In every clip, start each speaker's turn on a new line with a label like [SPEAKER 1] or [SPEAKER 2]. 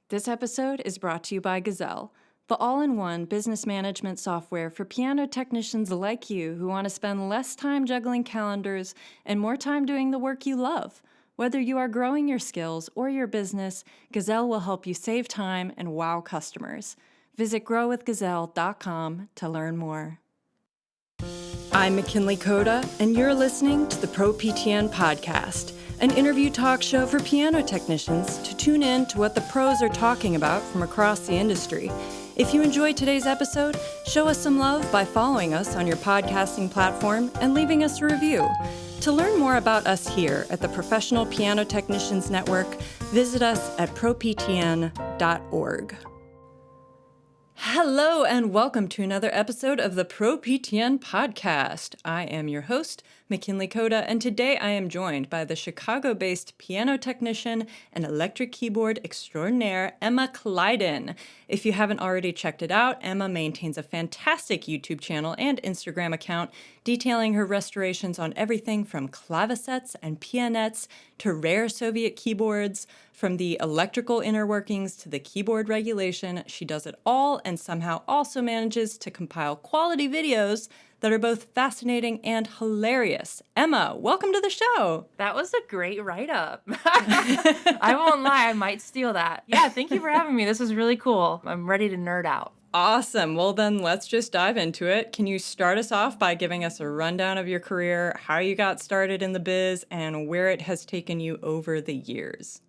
[SPEAKER 1] This episode is brought to you by Gazelle, the all-in-one business management software for piano technicians like you who want to spend less time juggling calendars and more time doing the work you love. Whether you are growing your skills or your business, Gazelle will help you save time and wow customers. Visit growwithgazelle.com to learn more. I'm McKinley Coda, and you're listening to the Pro PTN Podcast, an interview talk show for piano technicians to tune in to what the pros are talking about from across the industry. If you enjoyed today's episode, show us some love by following us on your podcasting platform and leaving us a review. To learn more about us here at the Professional Piano Technicians Network, visit us at proptn.org. Hello and welcome to another episode of the Pro PTN Podcast. I am your host, McKinley Coda, and today I am joined by the Chicago-based piano technician and electric keyboard extraordinaire, Emma Kleidon. If you haven't already checked it out, Emma maintains a fantastic YouTube channel and Instagram account detailing her restorations on everything from clavicets and pianettes to rare Soviet keyboards. From the electrical inner workings to the keyboard regulation, she does it all and somehow also manages to compile quality videos that are both fascinating and hilarious. Emma, welcome to the show.
[SPEAKER 2] That was a great write-up. I won't lie, I might steal that. Yeah, thank you for having me. This is really cool. I'm ready to nerd out.
[SPEAKER 1] Awesome. Well, then let's just dive into it. Can you start us off by giving us a rundown of your career, how you got started in the biz, and where it has taken you over the years?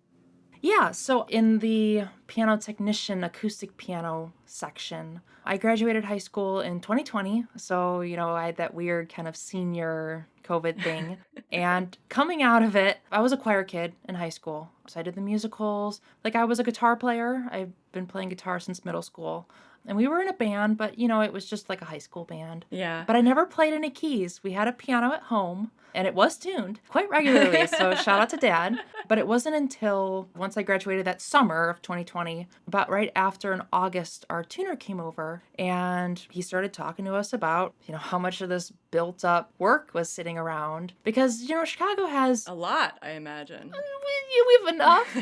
[SPEAKER 2] Yeah, so in the piano technician acoustic piano section, I graduated high school in 2020. So, I had that weird kind of senior COVID thing. And coming out of it, I was a choir kid in high school. So I did the musicals. I was a guitar player. I've been playing guitar since middle school. And we were in a band, but, it was just like a high school band.
[SPEAKER 1] Yeah.
[SPEAKER 2] But I never played any keys. We had a piano at home, and it was tuned quite regularly, so shout out to Dad. But it wasn't until once I graduated that summer of 2020, about right after in August, our tuner came over, and he started talking to us about, how much of this built-up work was sitting around. Because, Chicago has...
[SPEAKER 1] a lot, I imagine.
[SPEAKER 2] We have enough.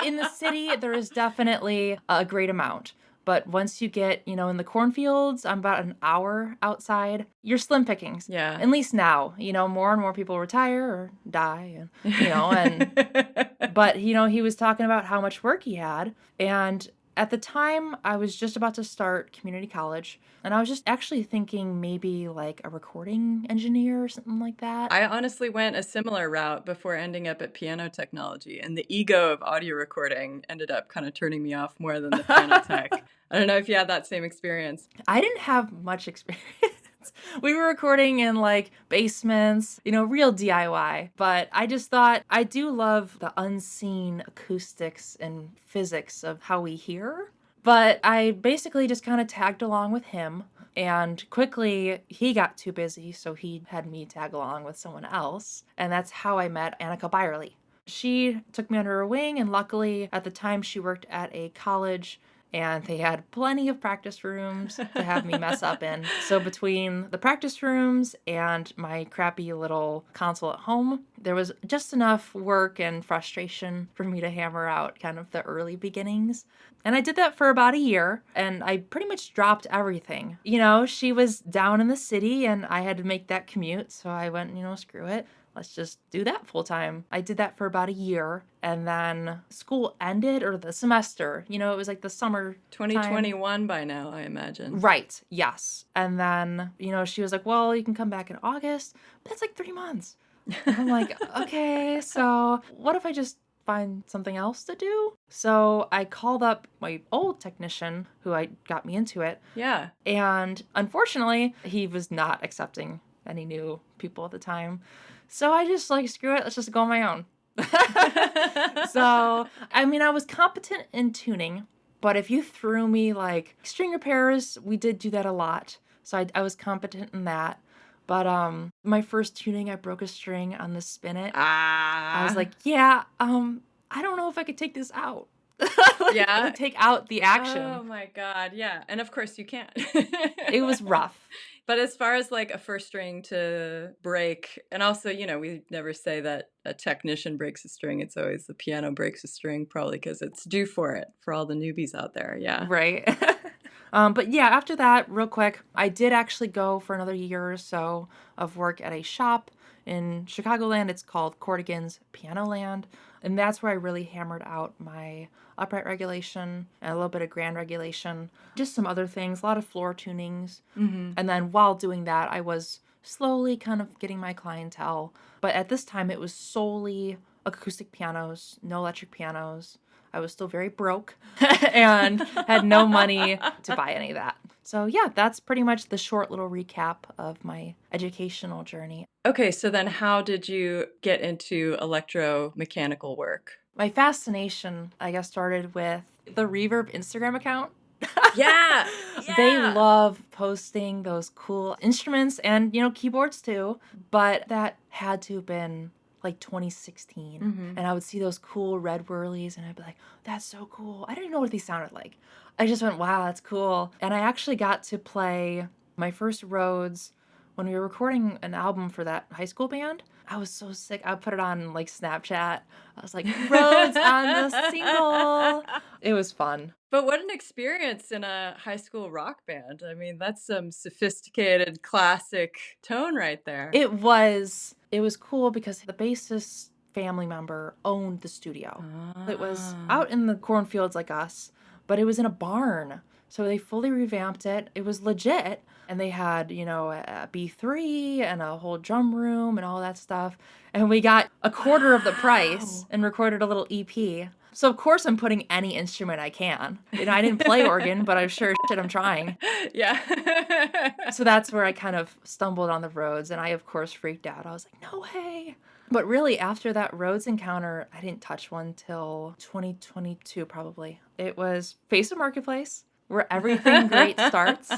[SPEAKER 2] In the city, there is definitely a great amount. But once you get, in the cornfields, I'm about an hour outside, you're slim pickings.
[SPEAKER 1] Yeah.
[SPEAKER 2] At least now, more and more people retire or die, and, but, he was talking about how much work he had. And at the time, I was just about to start community college, and I was just actually thinking maybe like a recording engineer or something like that.
[SPEAKER 1] I honestly went a similar route before ending up at piano technology, and the ego of audio recording ended up kind of turning me off more than the piano tech. I don't know if you had that same experience.
[SPEAKER 2] I didn't have much experience. We were recording in basements, real DIY. But I just thought I do love the unseen acoustics and physics of how we hear. But I basically just kind of tagged along with him. And quickly, he got too busy, so he had me tag along with someone else. And that's how I met Annika Byerly. She took me under her wing, and luckily, at the time, she worked at a college, and they had plenty of practice rooms to have me mess up in. So between the practice rooms and my crappy little console at home, there was just enough work and frustration for me to hammer out kind of the early beginnings. And I did that for about a year, and I pretty much dropped everything. She was down in the city, and I had to make that commute, so I went, screw it. Let's just do that full time. I did that for about a year, and then school ended, or the semester, it was like the summer
[SPEAKER 1] 2021 by now, I imagine.
[SPEAKER 2] Right, yes. And then, she was like, well, you can come back in August. But that's like 3 months. And I'm like, okay, so what if I just find something else to do? So I called up my old technician who got me into it.
[SPEAKER 1] Yeah.
[SPEAKER 2] And unfortunately, he was not accepting any new people at the time. So I just screw it, let's just go on my own. So, I was competent in tuning, but if you threw me string repairs, we did do that a lot. So I was competent in that. But my first tuning, I broke a string on the spinet. I was like, yeah, I don't know if I could take this out.
[SPEAKER 1] Yeah.
[SPEAKER 2] Take out the action.
[SPEAKER 1] Oh my God, yeah. And of course you can't.
[SPEAKER 2] It was rough.
[SPEAKER 1] But as far as like a first string to break, and also, we never say that a technician breaks a string. It's always the piano breaks a string, probably because it's due for it for all the newbies out there. Yeah.
[SPEAKER 2] Right. But yeah, after that, real quick, I did actually go for another year or so of work at a shop in Chicagoland. It's called Cordigan's Piano Land. And that's where I really hammered out my upright regulation and a little bit of grand regulation, just some other things, a lot of floor tunings.
[SPEAKER 1] Mm-hmm.
[SPEAKER 2] And then while doing that, I was slowly kind of getting my clientele. But at this time, it was solely acoustic pianos, no electric pianos. I was still very broke and had no money to buy any of that. So yeah, that's pretty much the short little recap of my educational journey.
[SPEAKER 1] Okay, so then how did you get into electromechanical work?
[SPEAKER 2] My fascination, I guess, started with the Reverb Instagram account.
[SPEAKER 1] Yeah,
[SPEAKER 2] They love posting those cool instruments and, keyboards too. But that had to have been like 2016.
[SPEAKER 1] Mm-hmm.
[SPEAKER 2] And I would see those cool red whirlies and I'd be like, that's so cool. I didn't even know what these sounded like. I just went, wow, that's cool. And I actually got to play my first Rhodes when we were recording an album for that high school band. I was so sick. I put it on like Snapchat. I was like, Rhodes on the single. It was fun.
[SPEAKER 1] But what an experience in a high school rock band. I mean, that's some sophisticated classic tone right there.
[SPEAKER 2] It was cool because the bassist family member owned the studio. It was out in the cornfields like us, but it was in a barn. So they fully revamped it. It was legit. And they had, a B3 and a whole drum room and all that stuff. And we got a quarter of the price and recorded a little EP. So, of course, I'm putting any instrument I can. I didn't play organ, but I'm sure I'm trying.
[SPEAKER 1] Yeah.
[SPEAKER 2] So that's where I kind of stumbled on the Rhodes. And I, of course, freaked out. I was like, no way. But really, after that Rhodes encounter, I didn't touch one till 2022, probably. It was Face of Marketplace, where everything great starts.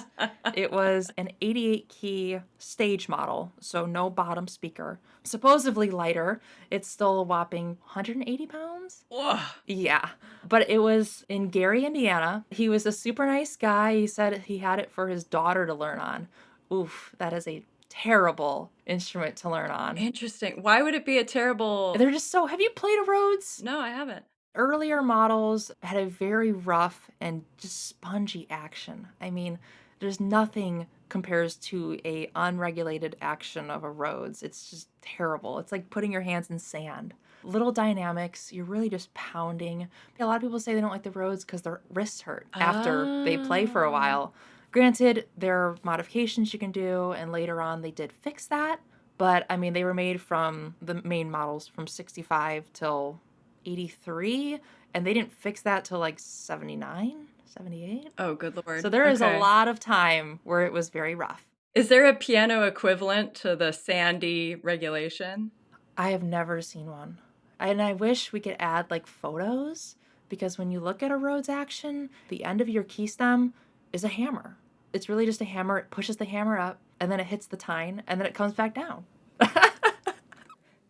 [SPEAKER 2] It was an 88-key stage model, so no bottom speaker. Supposedly lighter. It's still a whopping 180 pounds.
[SPEAKER 1] Whoa.
[SPEAKER 2] Yeah. But it was in Gary, Indiana. He was a super nice guy. He said he had it for his daughter to learn on. Oof, that is a terrible instrument to learn on.
[SPEAKER 1] Interesting. Why would it be a terrible...
[SPEAKER 2] They're just so... Have you played a Rhodes?
[SPEAKER 1] No, I haven't.
[SPEAKER 2] Earlier models had a very rough and just spongy action. I mean, there's nothing compares to a unregulated action of a Rhodes. It's just terrible. It's like putting your hands in sand. Little dynamics, you're really just pounding. A lot of people say they don't like the Rhodes because their wrists hurt after they play for a while. Granted, there are modifications you can do, and later on they did fix that. But, I mean, they were made from the main models from 65 till 83, and they didn't fix that till like 79, 78.
[SPEAKER 1] Oh, good Lord.
[SPEAKER 2] So there is a lot of time where it was very rough.
[SPEAKER 1] Is there a piano equivalent to the Sandy regulation?
[SPEAKER 2] I have never seen one. And I wish we could add like photos, because when you look at a Rhodes action, the end of your key stem is a hammer. It's really just a hammer. It pushes the hammer up, and then it hits the tine, and then it comes back down.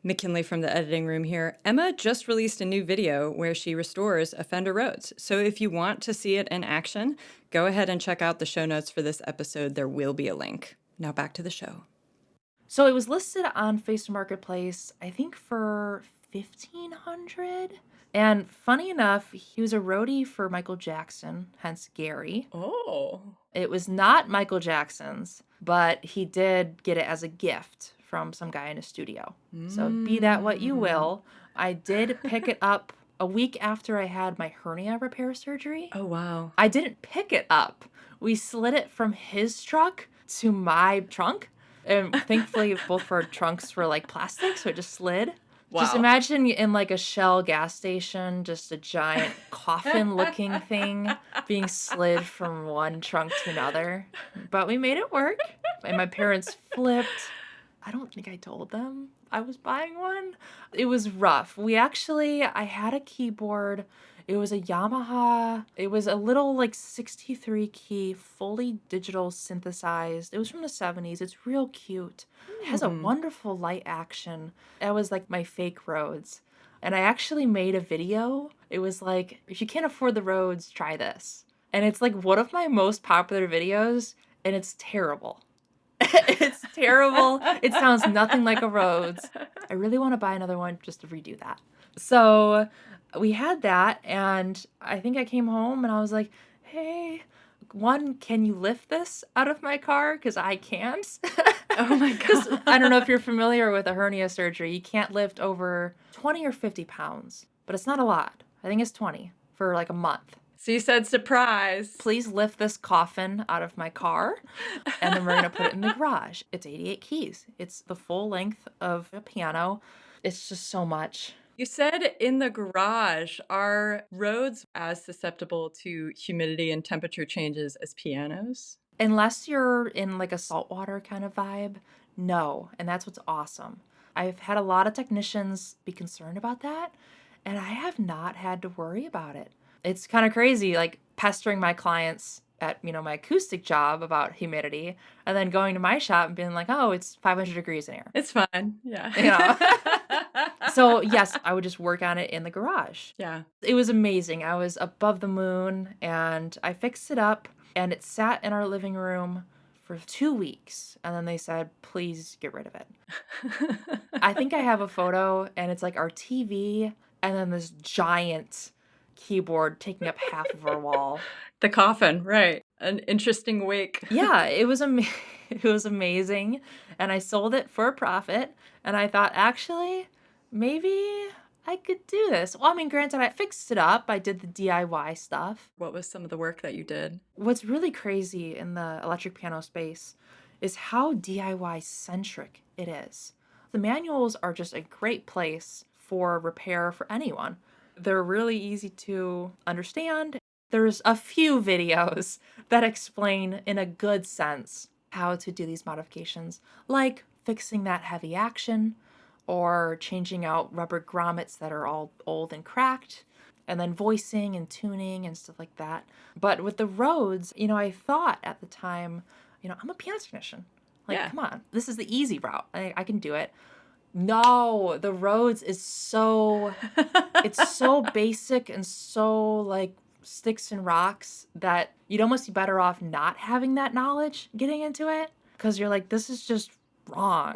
[SPEAKER 1] McKinley from the editing room here. Emma just released a new video where she restores a Fender Rhodes. So if you want to see it in action, go ahead and check out the show notes for this episode. There will be a link. Now back to the show.
[SPEAKER 2] So it was listed on Face Marketplace, I think for $1,500. And funny enough, he was a roadie for Michael Jackson, hence Gary.
[SPEAKER 1] Oh.
[SPEAKER 2] It was not Michael Jackson's, but he did get it as a gift from some guy in a studio. So be that what you will. I did pick it up a week after I had my hernia repair surgery.
[SPEAKER 1] Oh, wow.
[SPEAKER 2] I didn't pick it up. We slid it from his truck to my trunk. And thankfully, both of our trunks were like plastic, so it just slid.
[SPEAKER 1] Wow.
[SPEAKER 2] Just imagine in like a Shell gas station, just a giant coffin-looking thing being slid from one trunk to another. But we made it work. And my parents flipped. I don't think I told them I was buying one. It was rough. I had a keyboard. It was a Yamaha. It was a little like 63 key, fully digital synthesized. It was from the 70s. It's real cute. It has a wonderful light action. That was like my fake Rhodes. And I actually made a video. It was like, if you can't afford the Rhodes, try this. And it's like one of my most popular videos, and it's terrible. It's terrible. It sounds nothing like a Rhodes. I really want to buy another one just to redo that. So we had that, and I think I came home and I was like, hey, one, can you lift this out of my car? Because I can't.
[SPEAKER 1] Oh my
[SPEAKER 2] Because I don't know if
[SPEAKER 1] God.
[SPEAKER 2] you're familiar with a hernia surgery. You can't lift over 20 or 50 pounds, but it's not a lot. I think it's 20 for like a month.
[SPEAKER 1] So you said surprise.
[SPEAKER 2] Please lift this coffin out of my car, and then we're going to put it in the garage. It's 88 keys. It's the full length of a piano. It's just so much.
[SPEAKER 1] You said in the garage, are Rhodes as susceptible to humidity and temperature changes as pianos?
[SPEAKER 2] Unless you're in like a saltwater kind of vibe, no. And that's what's awesome. I've had a lot of technicians be concerned about that, and I have not had to worry about it. It's kind of crazy, like pestering my clients at, my acoustic job about humidity, and then going to my shop and being like, oh, it's 500 degrees in here.
[SPEAKER 1] It's fine. Yeah.
[SPEAKER 2] You know? So, yes, I would just work on it in the garage.
[SPEAKER 1] Yeah.
[SPEAKER 2] It was amazing. I was above the moon, and I fixed it up, and it sat in our living room for 2 weeks. And then they said, please get rid of it. I think I have a photo, and it's like our TV and then this giant keyboard taking up half of our wall.
[SPEAKER 1] The coffin, right. An interesting wake.
[SPEAKER 2] Yeah, it was it was amazing, and I sold it for a profit, and I thought, actually, maybe I could do this. Well, I mean, granted, I fixed it up. I did the DIY stuff.
[SPEAKER 1] What was some of the work that you did?
[SPEAKER 2] What's really crazy in the electric piano space is how DIY centric it is. The manuals are just a great place for repair for anyone. They're really easy to understand. There's a few videos that explain in a good sense how to do these modifications, like fixing that heavy action or changing out rubber grommets that are all old and cracked, and then voicing and tuning and stuff like that. But with the Rhodes, I thought at the time, I'm a piano technician. Like,
[SPEAKER 1] Yeah.
[SPEAKER 2] come on, this is the easy route. I can do it. No, the Rhodes is it's so basic and so like sticks and rocks that you'd almost be better off not having that knowledge getting into it, because you're like, this is just wrong.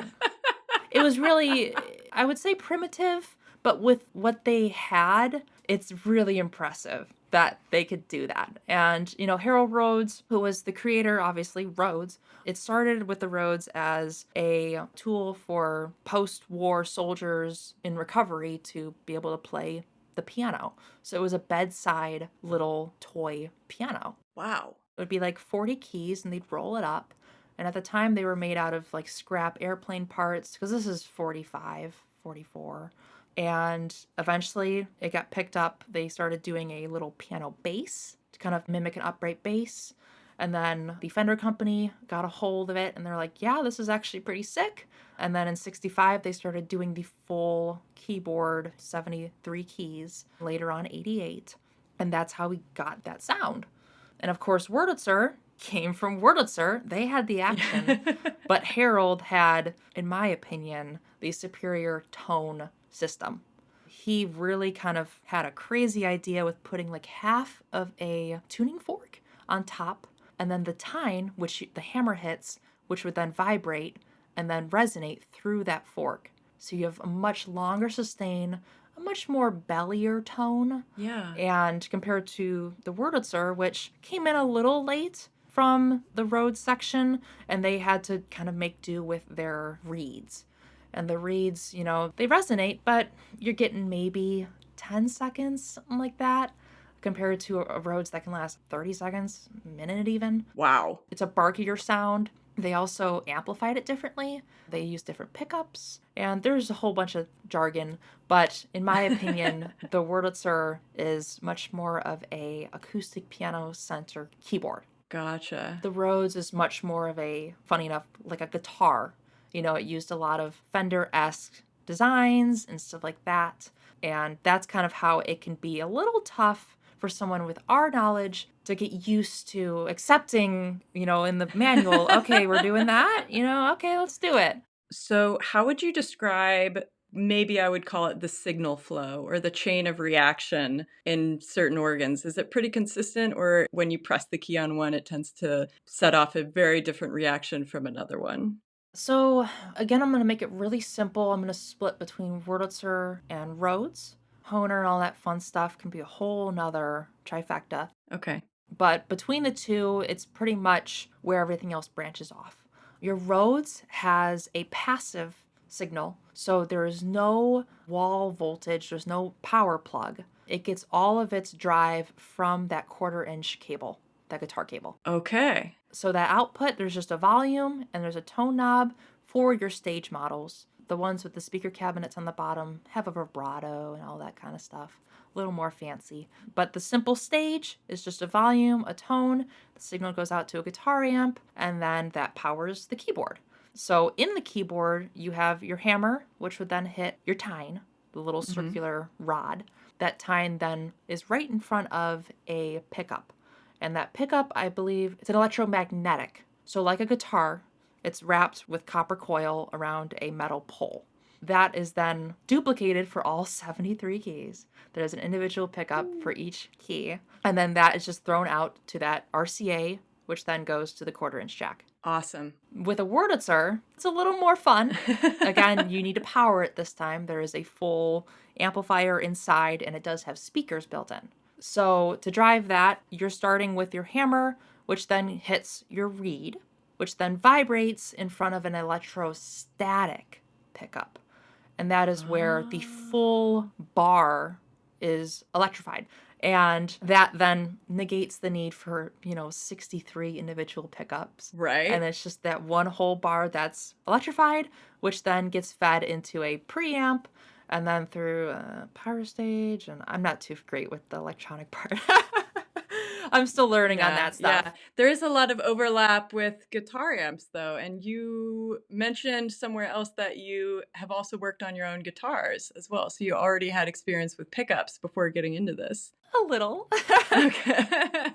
[SPEAKER 2] It was really, I would say, primitive, but with what they had, it's really impressive that they could do that. And, Harold Rhodes, who was the creator, obviously, Rhodes, it started with the Rhodes as a tool for post-war soldiers in recovery to be able to play the piano. So it was a bedside little toy piano.
[SPEAKER 1] Wow.
[SPEAKER 2] It would be like 40 keys, and they'd roll it up. And at the time, they were made out of like scrap airplane parts, because this is 45, 44. And eventually it got picked up. They started doing a little piano bass to kind of mimic an upright bass. And then the Fender company got a hold of it, and they're like, yeah, this is actually pretty sick. And then in 65, they started doing the full keyboard, 73 keys, later on 88. And that's how we got that sound. And of course, Wurlitzer came from Wurlitzer. They had the action, but Harold had, in my opinion, the superior tone system. He really kind of had a crazy idea with putting like half of a tuning fork on top, and then the tine, which the hammer hits, which would then vibrate and then resonate through that fork. So you have a much longer sustain, a much more bellier tone.
[SPEAKER 1] Yeah.
[SPEAKER 2] And compared to the Wurlitzer, which came in a little late from the Rhodes section, and they had to kind of make do with their reeds. And the reeds, they resonate, but you're getting maybe 10 seconds, something like that, compared to a Rhodes that can last 30 seconds, a minute even.
[SPEAKER 1] Wow.
[SPEAKER 2] It's a barkier sound. They also amplified it differently. They used different pickups, and there's a whole bunch of jargon. But in my opinion, the Wurlitzer is much more of a acoustic piano-centered keyboard.
[SPEAKER 1] Gotcha.
[SPEAKER 2] The Rhodes is much more of a, funny enough, like a guitar. It used a lot of Fender-esque designs and stuff like that. And that's kind of how it can be a little tough for someone with our knowledge to get used to accepting, in the manual, okay, we're doing that, okay, let's do it.
[SPEAKER 1] So, how would you describe maybe I would call it the signal flow or the chain of reaction in certain organs. Is it pretty consistent, or when you press the key on one, it tends to set off a very different reaction from another one?
[SPEAKER 2] So again, I'm going to make it really simple. I'm going to split between Wurlitzer and Rhodes. Honer and all that fun stuff can be a whole nother trifecta.
[SPEAKER 1] Okay.
[SPEAKER 2] But between the two, it's pretty much where everything else branches off. Your Rhodes has a passive signal, so there is no wall voltage, there's no power plug. It gets all of its drive from that 1/4-inch cable, that guitar cable.
[SPEAKER 1] Okay.
[SPEAKER 2] So that output, there's just a volume and there's a tone knob for your stage models. The ones with the speaker cabinets on the bottom have a vibrato and all that kind of stuff. A little more fancy. But the simple stage is just a volume, a tone, the signal goes out to a guitar amp, and then that powers the keyboard. So in the keyboard, you have your hammer, which would then hit your tine, the little circular rod. That tine then is right in front of a pickup. And that pickup, I believe, it's an electromagnetic. So like a guitar, it's wrapped with copper coil around a metal pole. That is then duplicated for all 73 keys. There's an individual pickup for each key. And then that is just thrown out to that RCA, which then goes to the 1/4-inch jack.
[SPEAKER 1] Awesome.
[SPEAKER 2] With a Wurlitzer, it's a little more fun. Again, you need to power it this time. There is a full amplifier inside, and it does have speakers built in. So to drive that, you're starting with your hammer, which then hits your reed, which then vibrates in front of an electrostatic pickup. And that is where the full bar is electrified. And that then negates the need for, 63 individual pickups.
[SPEAKER 1] Right.
[SPEAKER 2] And it's just that one whole bar that's electrified, which then gets fed into a preamp and then through a power stage. And I'm not too great with the electronic part. I'm still learning on that stuff.
[SPEAKER 1] Yeah, there is a lot of overlap with guitar amps, though. And you mentioned somewhere else that you have also worked on your own guitars as well. So you already had experience with pickups before getting into this.
[SPEAKER 2] A little.
[SPEAKER 1] Okay.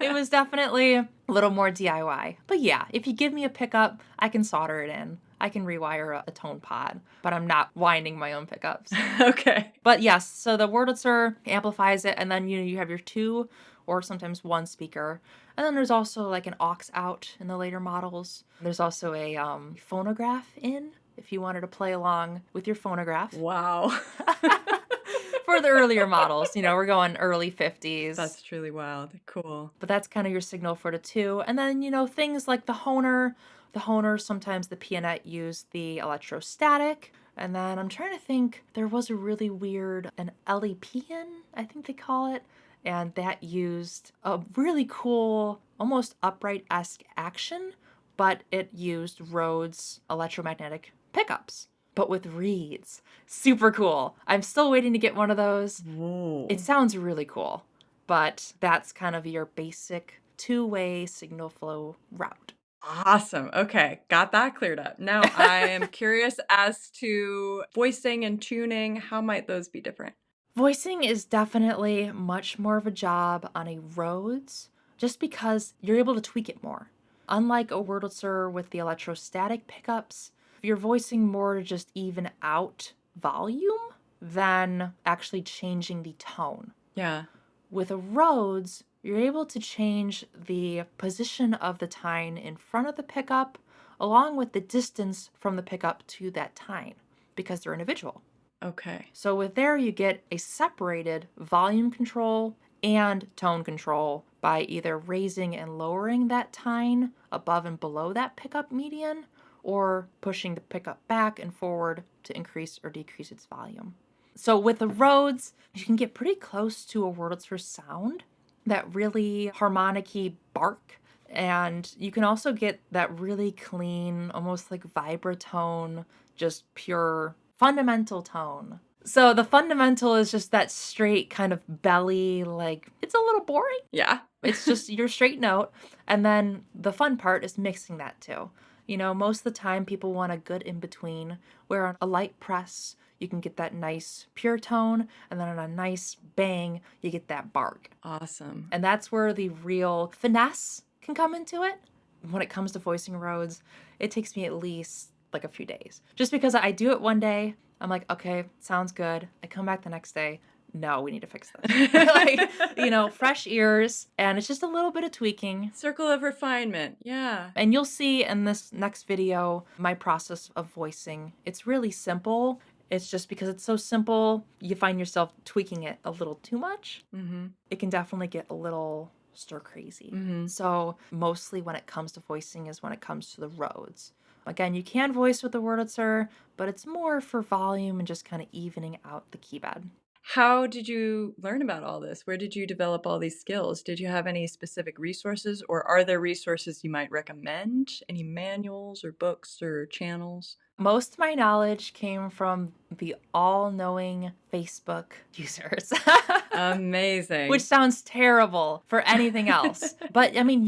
[SPEAKER 2] It was definitely a little more DIY. But yeah, if you give me a pickup, I can solder it in. I can rewire a tone pod, but I'm not winding my own pickups.
[SPEAKER 1] Okay.
[SPEAKER 2] But yes, so the Wurlitzer amplifies it, and then you have your 2 or sometimes 1 speaker. And then there's also like an aux out in the later models. There's also a phonograph in if you wanted to play along with your phonograph.
[SPEAKER 1] Wow.
[SPEAKER 2] For the earlier models, we're going early 50s.
[SPEAKER 1] That's truly wild. Cool.
[SPEAKER 2] But that's kind of your signal for the 2. And then, things like the Honer. The Honer, sometimes the pianette use the electrostatic. And then I'm trying to think, there was a really weird, an LEPian, I think they call it. And that used a really cool, almost upright-esque action, but it used Rhodes electromagnetic pickups, but with reeds. Super cool. I'm still waiting to get one of those.
[SPEAKER 1] Whoa.
[SPEAKER 2] It sounds really cool, but that's kind of your basic 2-way signal flow route.
[SPEAKER 1] Awesome. Okay. Got that cleared up. Now I am curious as to voicing and tuning. How might those be different?
[SPEAKER 2] Voicing is definitely much more of a job on a Rhodes, just because you're able to tweak it more. Unlike a Wurlitzer with the electrostatic pickups, you're voicing more to just even out volume than actually changing the tone.
[SPEAKER 1] Yeah.
[SPEAKER 2] With a Rhodes, you're able to change the position of the tine in front of the pickup along with the distance from the pickup to that tine because they're individual.
[SPEAKER 1] Okay.
[SPEAKER 2] So with there, you get a separated volume control and tone control by either raising and lowering that tine above and below that pickup median or pushing the pickup back and forward to increase or decrease its volume. So with the Rhodes, you can get pretty close to a Wurlitzer sound, that really harmonic-y bark. And you can also get that really clean, almost like vibratone, just pure fundamental tone. So the fundamental is just that straight kind of belly, like, it's a little boring.
[SPEAKER 1] Yeah.
[SPEAKER 2] It's just your straight note. And then the fun part is mixing that too. Most of the time people want a good in-between, where on a light press, you can get that nice pure tone, and then on a nice bang, you get that bark.
[SPEAKER 1] Awesome.
[SPEAKER 2] And that's where the real finesse can come into it. When it comes to voicing Rhodes, it takes me at least like a few days. Just because I do it one day, I'm like, okay, sounds good. I come back the next day. No, we need to fix this. Like, fresh ears. And it's just a little bit of tweaking.
[SPEAKER 1] Circle of refinement. Yeah.
[SPEAKER 2] And you'll see in this next video my process of voicing. It's really simple. It's just because it's so simple, you find yourself tweaking it a little too much. It can definitely get a little stir crazy. So mostly when it comes to voicing is when it comes to the Rhodes. Again, you can voice with the Wurlitzer, but it's more for volume and just kind of evening out the keyboard.
[SPEAKER 1] How did you learn about all this? Where did you develop all these skills? Did you have any specific resources, or are there resources you might recommend? Any manuals or books or channels?
[SPEAKER 2] Most of my knowledge came from the all-knowing Facebook users.
[SPEAKER 1] Amazing.
[SPEAKER 2] Which sounds terrible for anything else. But I mean,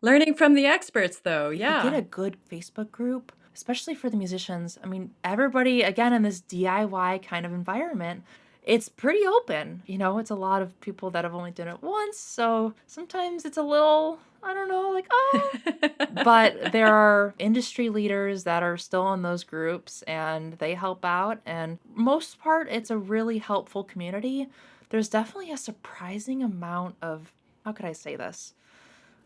[SPEAKER 1] Learning from the experts, though. Yeah.
[SPEAKER 2] You get a good Facebook group, especially for the musicians. I mean, everybody, again, in this DIY kind of environment, it's pretty open. It's a lot of people that have only done it once. So sometimes it's a little, I don't know, like, oh. But there are industry leaders that are still in those groups and they help out. And most part, it's a really helpful community. There's definitely a surprising amount of, how could I say this?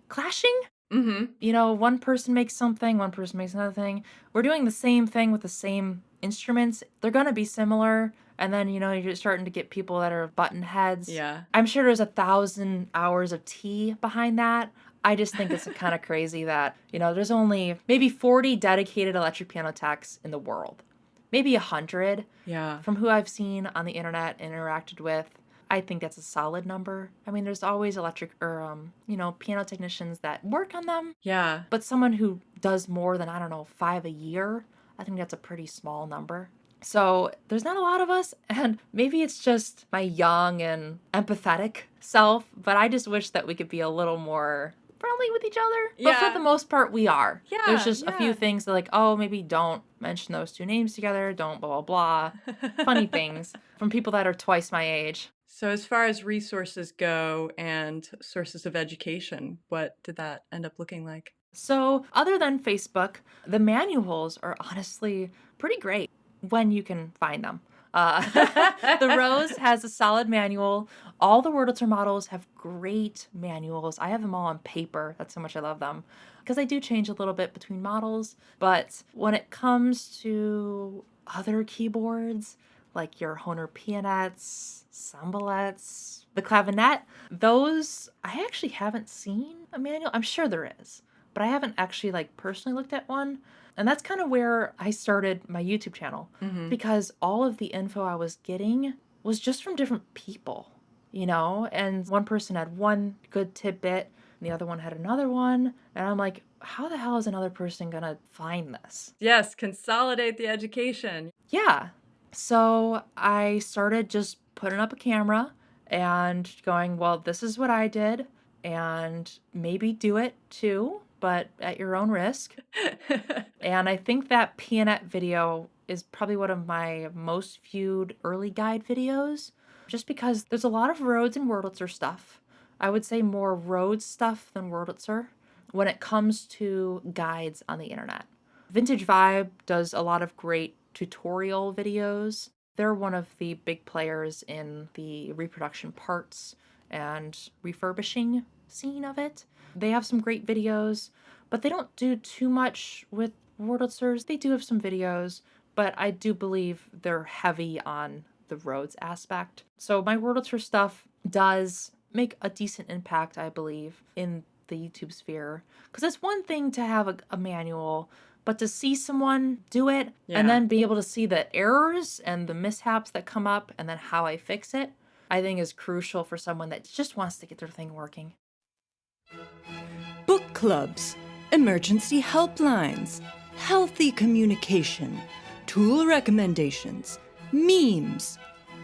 [SPEAKER 2] Clashing? One person makes something, one person makes another thing. We're doing the same thing with the same instruments. They're going to be similar. And then, you're starting to get people that are button heads.
[SPEAKER 1] Yeah.
[SPEAKER 2] I'm sure there's 1,000 hours of tea behind that. I just think it's kind of crazy that, there's only maybe 40 dedicated electric piano techs in the world. Maybe 100.
[SPEAKER 1] Yeah.
[SPEAKER 2] From who I've seen on the internet and interacted with. I think that's a solid number. I mean, there's always electric or, piano technicians that work on them.
[SPEAKER 1] Yeah.
[SPEAKER 2] But someone who does more than, 5 a year, I think that's a pretty small number. So there's not a lot of us, and maybe it's just my young and empathetic self, but I just wish that we could be a little more friendly with each other.
[SPEAKER 1] Yeah.
[SPEAKER 2] But for the most part, we are.
[SPEAKER 1] Yeah,
[SPEAKER 2] There's just a
[SPEAKER 1] yeah.
[SPEAKER 2] few things that like, oh, maybe don't mention those two names together, don't blah, blah, blah. Funny things from people that are twice my age.
[SPEAKER 1] So as far as resources go and sources of education, what did that end up looking like?
[SPEAKER 2] So other than Facebook, the manuals are honestly pretty great when you can find them. The Rhodes has a solid manual. All the Wurlitzer models have great manuals. I have them all on paper. That's how much I love them. Because I do change a little bit between models. But when it comes to other keyboards, like your Hohner pianettes, Sambalettes, the clavinet, those I actually haven't seen a manual. I'm sure there is, but I haven't actually personally looked at one. And that's kind of where I started my YouTube channel because all of the info I was getting was just from different people, and one person had one good tidbit and the other one had another one. And I'm like, how the hell is another person going to find this?
[SPEAKER 1] Yes, consolidate the education.
[SPEAKER 2] Yeah. So I started just putting up a camera and going, well, this is what I did and maybe do it too, but at your own risk. And I think that pianette video is probably one of my most viewed early guide videos, just because there's a lot of Rhodes and Wurlitzer stuff. I would say more Rhodes stuff than Wurlitzer when it comes to guides on the internet. Vintage Vibe does a lot of great tutorial videos. They're one of the big players in the reproduction parts and refurbishing scene of it. They have some great videos, but they don't do too much with Wurlitzers. They do have some videos, but I do believe they're heavy on the Rhodes aspect. So my Wurlitzer stuff does make a decent impact, I believe, in the YouTube sphere. Because it's one thing to have a manual, but to see someone do it and then be able to see the errors and the mishaps that come up and then how I fix it, I think is crucial for someone that just wants to get their thing working.
[SPEAKER 3] Book clubs, emergency helplines, healthy communication, tool recommendations, memes.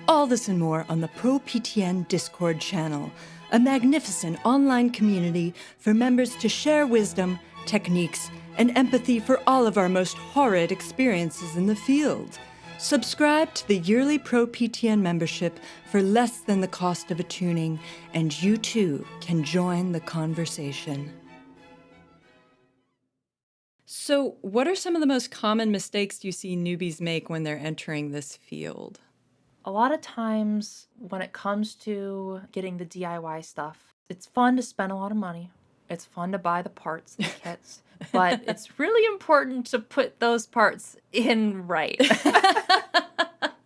[SPEAKER 3] All this and more on the Pro PTN Discord channel, a magnificent online community for members to share wisdom, techniques, and empathy for all of our most horrid experiences in the field. Subscribe to the yearly Pro PTN membership for less than the cost of a tuning, and you too can join the conversation.
[SPEAKER 1] So, what are some of the most common mistakes you see newbies make when they're entering this field?
[SPEAKER 2] A lot of times when it comes to getting the DIY stuff, it's fun to spend a lot of money. It's fun to buy the parts, the kits, but it's really important to put those parts in right.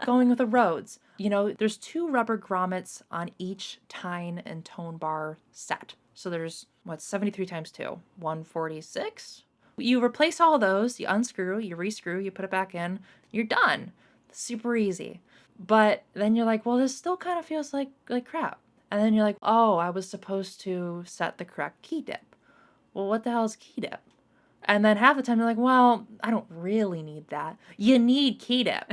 [SPEAKER 2] Going with the Rhodes, there's 2 rubber grommets on each tine and tone bar set. So there's 73 times 2, 146. You replace all those, you unscrew, you rescrew, you put it back in, you're done. Super easy. But then you're like, well, this still kind of feels like crap. And then you're like, oh, I was supposed to set the correct key dip. Well, what the hell is key dip? And then half the time you're like, well, I don't really need that. You need key dip.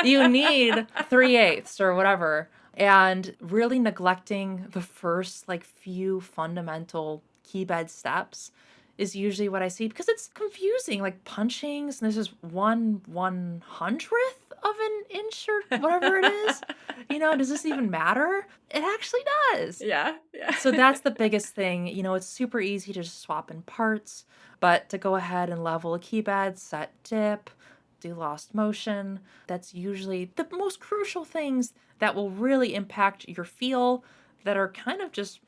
[SPEAKER 2] You need 3/8 or whatever. And really neglecting the first few fundamental key bed steps is usually what I see, because it's confusing, like punchings, and this is 1/100th of an inch or whatever it is. Does this even matter? It actually does.
[SPEAKER 1] Yeah.
[SPEAKER 2] So that's the biggest thing. It's super easy to just swap in parts, but to go ahead and level a key bed, set dip, do lost motion, that's usually the most crucial things that will really impact your feel, that are kind of just,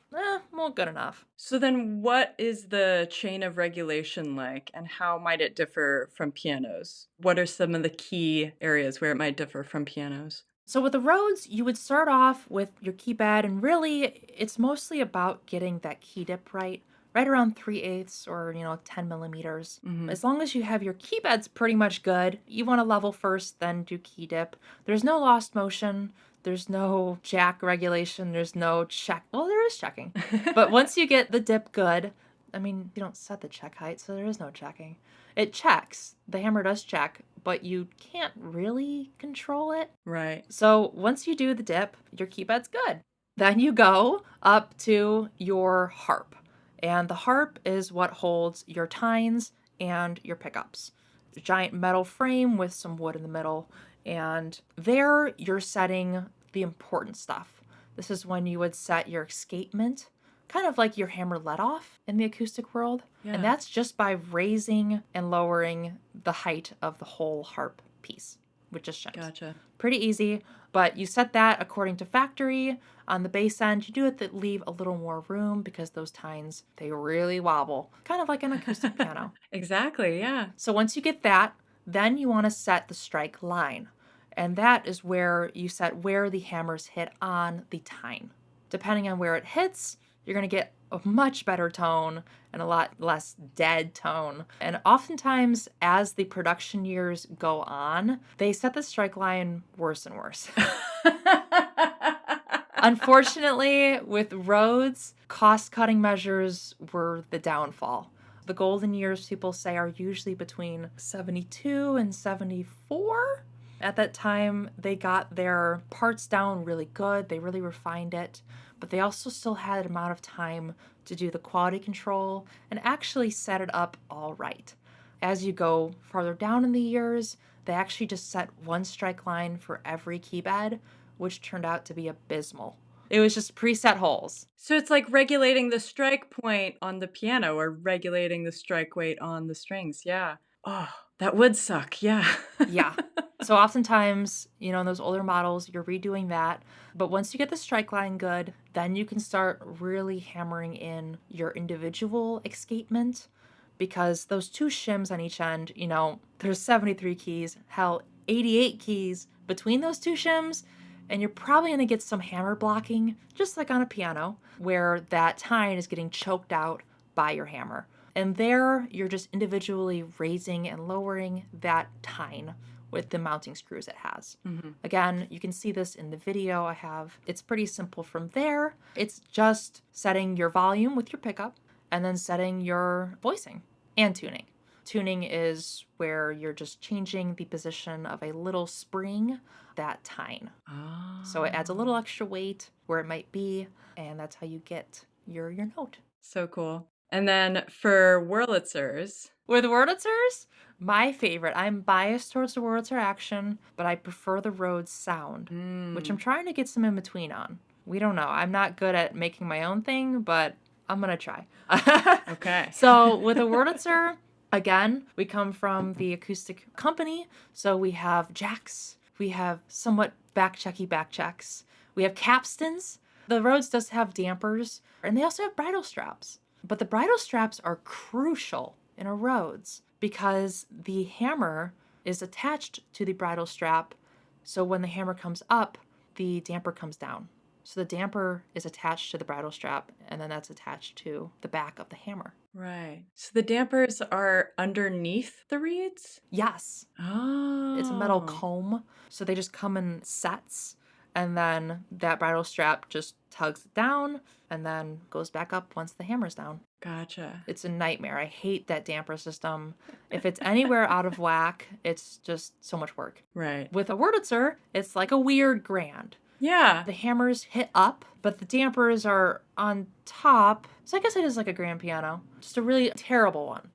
[SPEAKER 2] well, good enough.
[SPEAKER 1] So then what is the chain of regulation like, and how might it differ from pianos? What are some of the key areas where it might differ from pianos?
[SPEAKER 2] So with the Rhodes, you would start off with your key bed, and really it's mostly about getting that key dip right around 3/8 or 10 millimeters.
[SPEAKER 1] Mhm.
[SPEAKER 2] As long as you have your key beds pretty much good, you want to level first, then do key dip. There's no lost motion. There's no jack regulation. There's no check. Well, there is checking. But once you get the dip good, you don't set the check height, so there is no checking. It checks. The hammer does check, but you can't really control it.
[SPEAKER 1] Right.
[SPEAKER 2] So once you do the dip, your key bed's good. Then you go up to your harp. And the harp is what holds your tines and your pickups. A giant metal frame with some wood in the middle. And there you're setting the important stuff. This is when you would set your escapement, kind of like your hammer let off in the acoustic world.
[SPEAKER 1] Yeah.
[SPEAKER 2] And that's just by raising and lowering the height of the whole harp piece, which just shims.
[SPEAKER 1] Gotcha.
[SPEAKER 2] Pretty easy, but you set that according to factory. On the bass end, you do it to leave a little more room, because those tines, they really wobble, kind of like an acoustic piano.
[SPEAKER 1] Exactly, yeah.
[SPEAKER 2] So once you get that, then you want to set the strike line. And that is where you set where the hammers hit on the tine. Depending on where it hits, you're going to get a much better tone and a lot less dead tone. And oftentimes, as the production years go on, they set the strike line worse and worse. Unfortunately, with Rhodes, cost-cutting measures were the downfall. The golden years, people say, are usually between 72 and 74. At that time, they got their parts down really good. They really refined it. But they also still had an amount of time to do the quality control and actually set it up all right. As you go farther down in the years, they actually just set one strike line for every key bed, which turned out to be abysmal. It was just preset holes.
[SPEAKER 1] So it's like regulating the strike point on the piano or regulating the strike weight on the strings. Yeah. Oh, that would suck. Yeah.
[SPEAKER 2] Yeah. So oftentimes, in those older models, you're redoing that. But once you get the strike line good, then you can start really hammering in your individual escapement, because those 2 shims on each end, there's 73 keys, hell, 88 keys between those 2 shims. And you're probably going to get some hammer blocking, just like on a piano, where that tine is getting choked out by your hammer. And there, you're just individually raising and lowering that tine with the mounting screws it has. Mm-hmm. Again, you can see this in the video I have. It's pretty simple from there. It's just setting your volume with your pickup, and then setting your voicing and tuning. Tuning is where you're just changing the position of a little spring, that tine.
[SPEAKER 1] Oh.
[SPEAKER 2] So it adds a little extra weight where it might be, and that's how you get your note.
[SPEAKER 1] So cool. And then for Wurlitzers.
[SPEAKER 2] With Wurlitzers, my favorite, I'm biased towards the Wurlitzer action, but I prefer the Rhodes sound, which I'm trying to get some in between on. We don't know. I'm not good at making my own thing, but I'm going to try.
[SPEAKER 1] Okay.
[SPEAKER 2] So with a Wurlitzer, Again, we come from the acoustic company, so we have jacks, we have somewhat back-checky back checks, we have capstans. The Rhodes does have dampers, and they also have bridle straps. But the bridle straps are crucial in a Rhodes because the hammer is attached to the bridle strap, so when the hammer comes up, the damper comes down. So the damper is attached to the bridle strap, and then that's attached to the back of the hammer.
[SPEAKER 3] Right. So the dampers are underneath the reeds?
[SPEAKER 2] Yes.
[SPEAKER 3] Oh.
[SPEAKER 2] It's a metal comb, so they just come in sets, and then that bridle strap just tugs it down and then goes back up once the hammer's down.
[SPEAKER 3] Gotcha.
[SPEAKER 2] It's a nightmare. I hate that damper system. If it's anywhere out of whack, it's just so much work.
[SPEAKER 3] Right.
[SPEAKER 2] With a Wurlitzer, it's like a weird grand.
[SPEAKER 3] Yeah.
[SPEAKER 2] The hammers hit up, but the dampers are on top. So I guess it is like a grand piano. Just a really terrible one.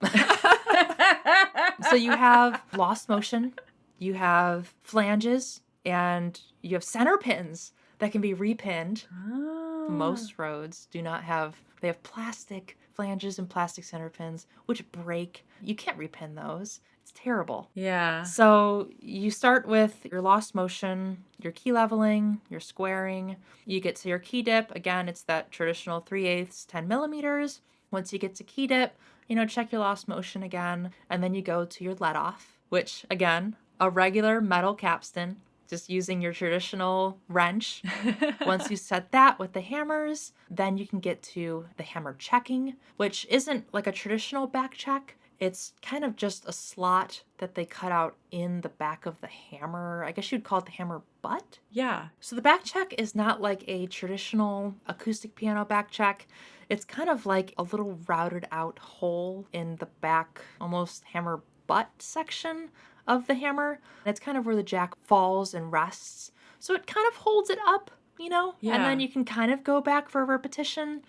[SPEAKER 2] So you have lost motion, you have flanges, and you have center pins that can be repinned.
[SPEAKER 3] Oh.
[SPEAKER 2] Most Rhodes do not have, they have plastic flanges and plastic center pins, which break. You can't repin those. It's terrible.
[SPEAKER 3] Yeah.
[SPEAKER 2] So you start with your lost motion, your key leveling, your squaring. You get to your key dip. Again, it's that traditional 3/8, 10 millimeters. Once you get to key dip, check your lost motion again. And then you go to your let off, which again, a regular metal capstan, just using your traditional wrench. Once you set that with the hammers, then you can get to the hammer checking, which isn't like a traditional back check. It's kind of just a slot that they cut out in the back of the hammer. I guess you'd call it the hammer butt.
[SPEAKER 3] Yeah.
[SPEAKER 2] So the back check is not like a traditional acoustic piano back check. It's kind of like a little routed out hole in the back, almost hammer butt section of the hammer. That's kind of where the jack falls and rests. So it kind of holds it up,
[SPEAKER 3] Yeah.
[SPEAKER 2] and then you can kind of go back for a repetition.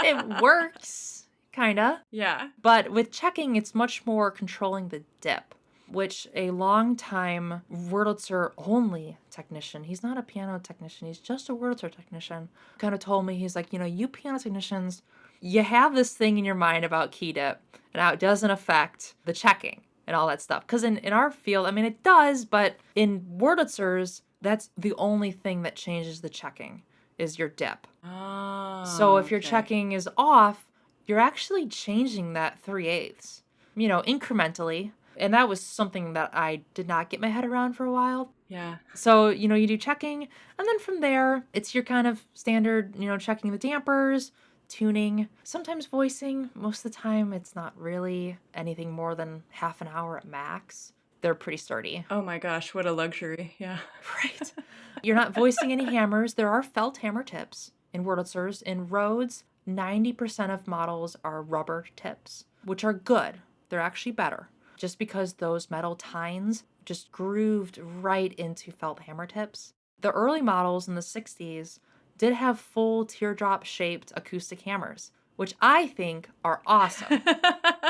[SPEAKER 2] It works, kinda.
[SPEAKER 3] Yeah.
[SPEAKER 2] But with checking, it's much more controlling the dip, which a longtime Wurlitzer only technician, he's not a piano technician, he's just a Wurlitzer technician, kind of told me, he's like, you piano technicians, you have this thing in your mind about key dip and how it doesn't affect the checking and all that stuff. Because in our field, I mean, it does, but in Wurlitzers, that's the only thing that changes the checking is your dip.
[SPEAKER 3] Oh.
[SPEAKER 2] So if your
[SPEAKER 3] okay.
[SPEAKER 2] checking is off, you're actually changing that 3/8, incrementally. And that was something that I did not get my head around for a while.
[SPEAKER 3] Yeah.
[SPEAKER 2] So, you do checking, and then from there, it's your kind of standard, checking the dampers, tuning, sometimes voicing. Most of the time, it's not really anything more than half an hour at max. They're pretty sturdy.
[SPEAKER 3] Oh my gosh, what a luxury. Yeah.
[SPEAKER 2] Right. You're not voicing any hammers. There are felt hammer tips in Wurlitzers. In Rhodes, 90% of models are rubber tips, which are good. They're actually better. Just because those metal tines just grooved right into felt hammer tips. The early models in the 60s did have full teardrop-shaped acoustic hammers, which I think are awesome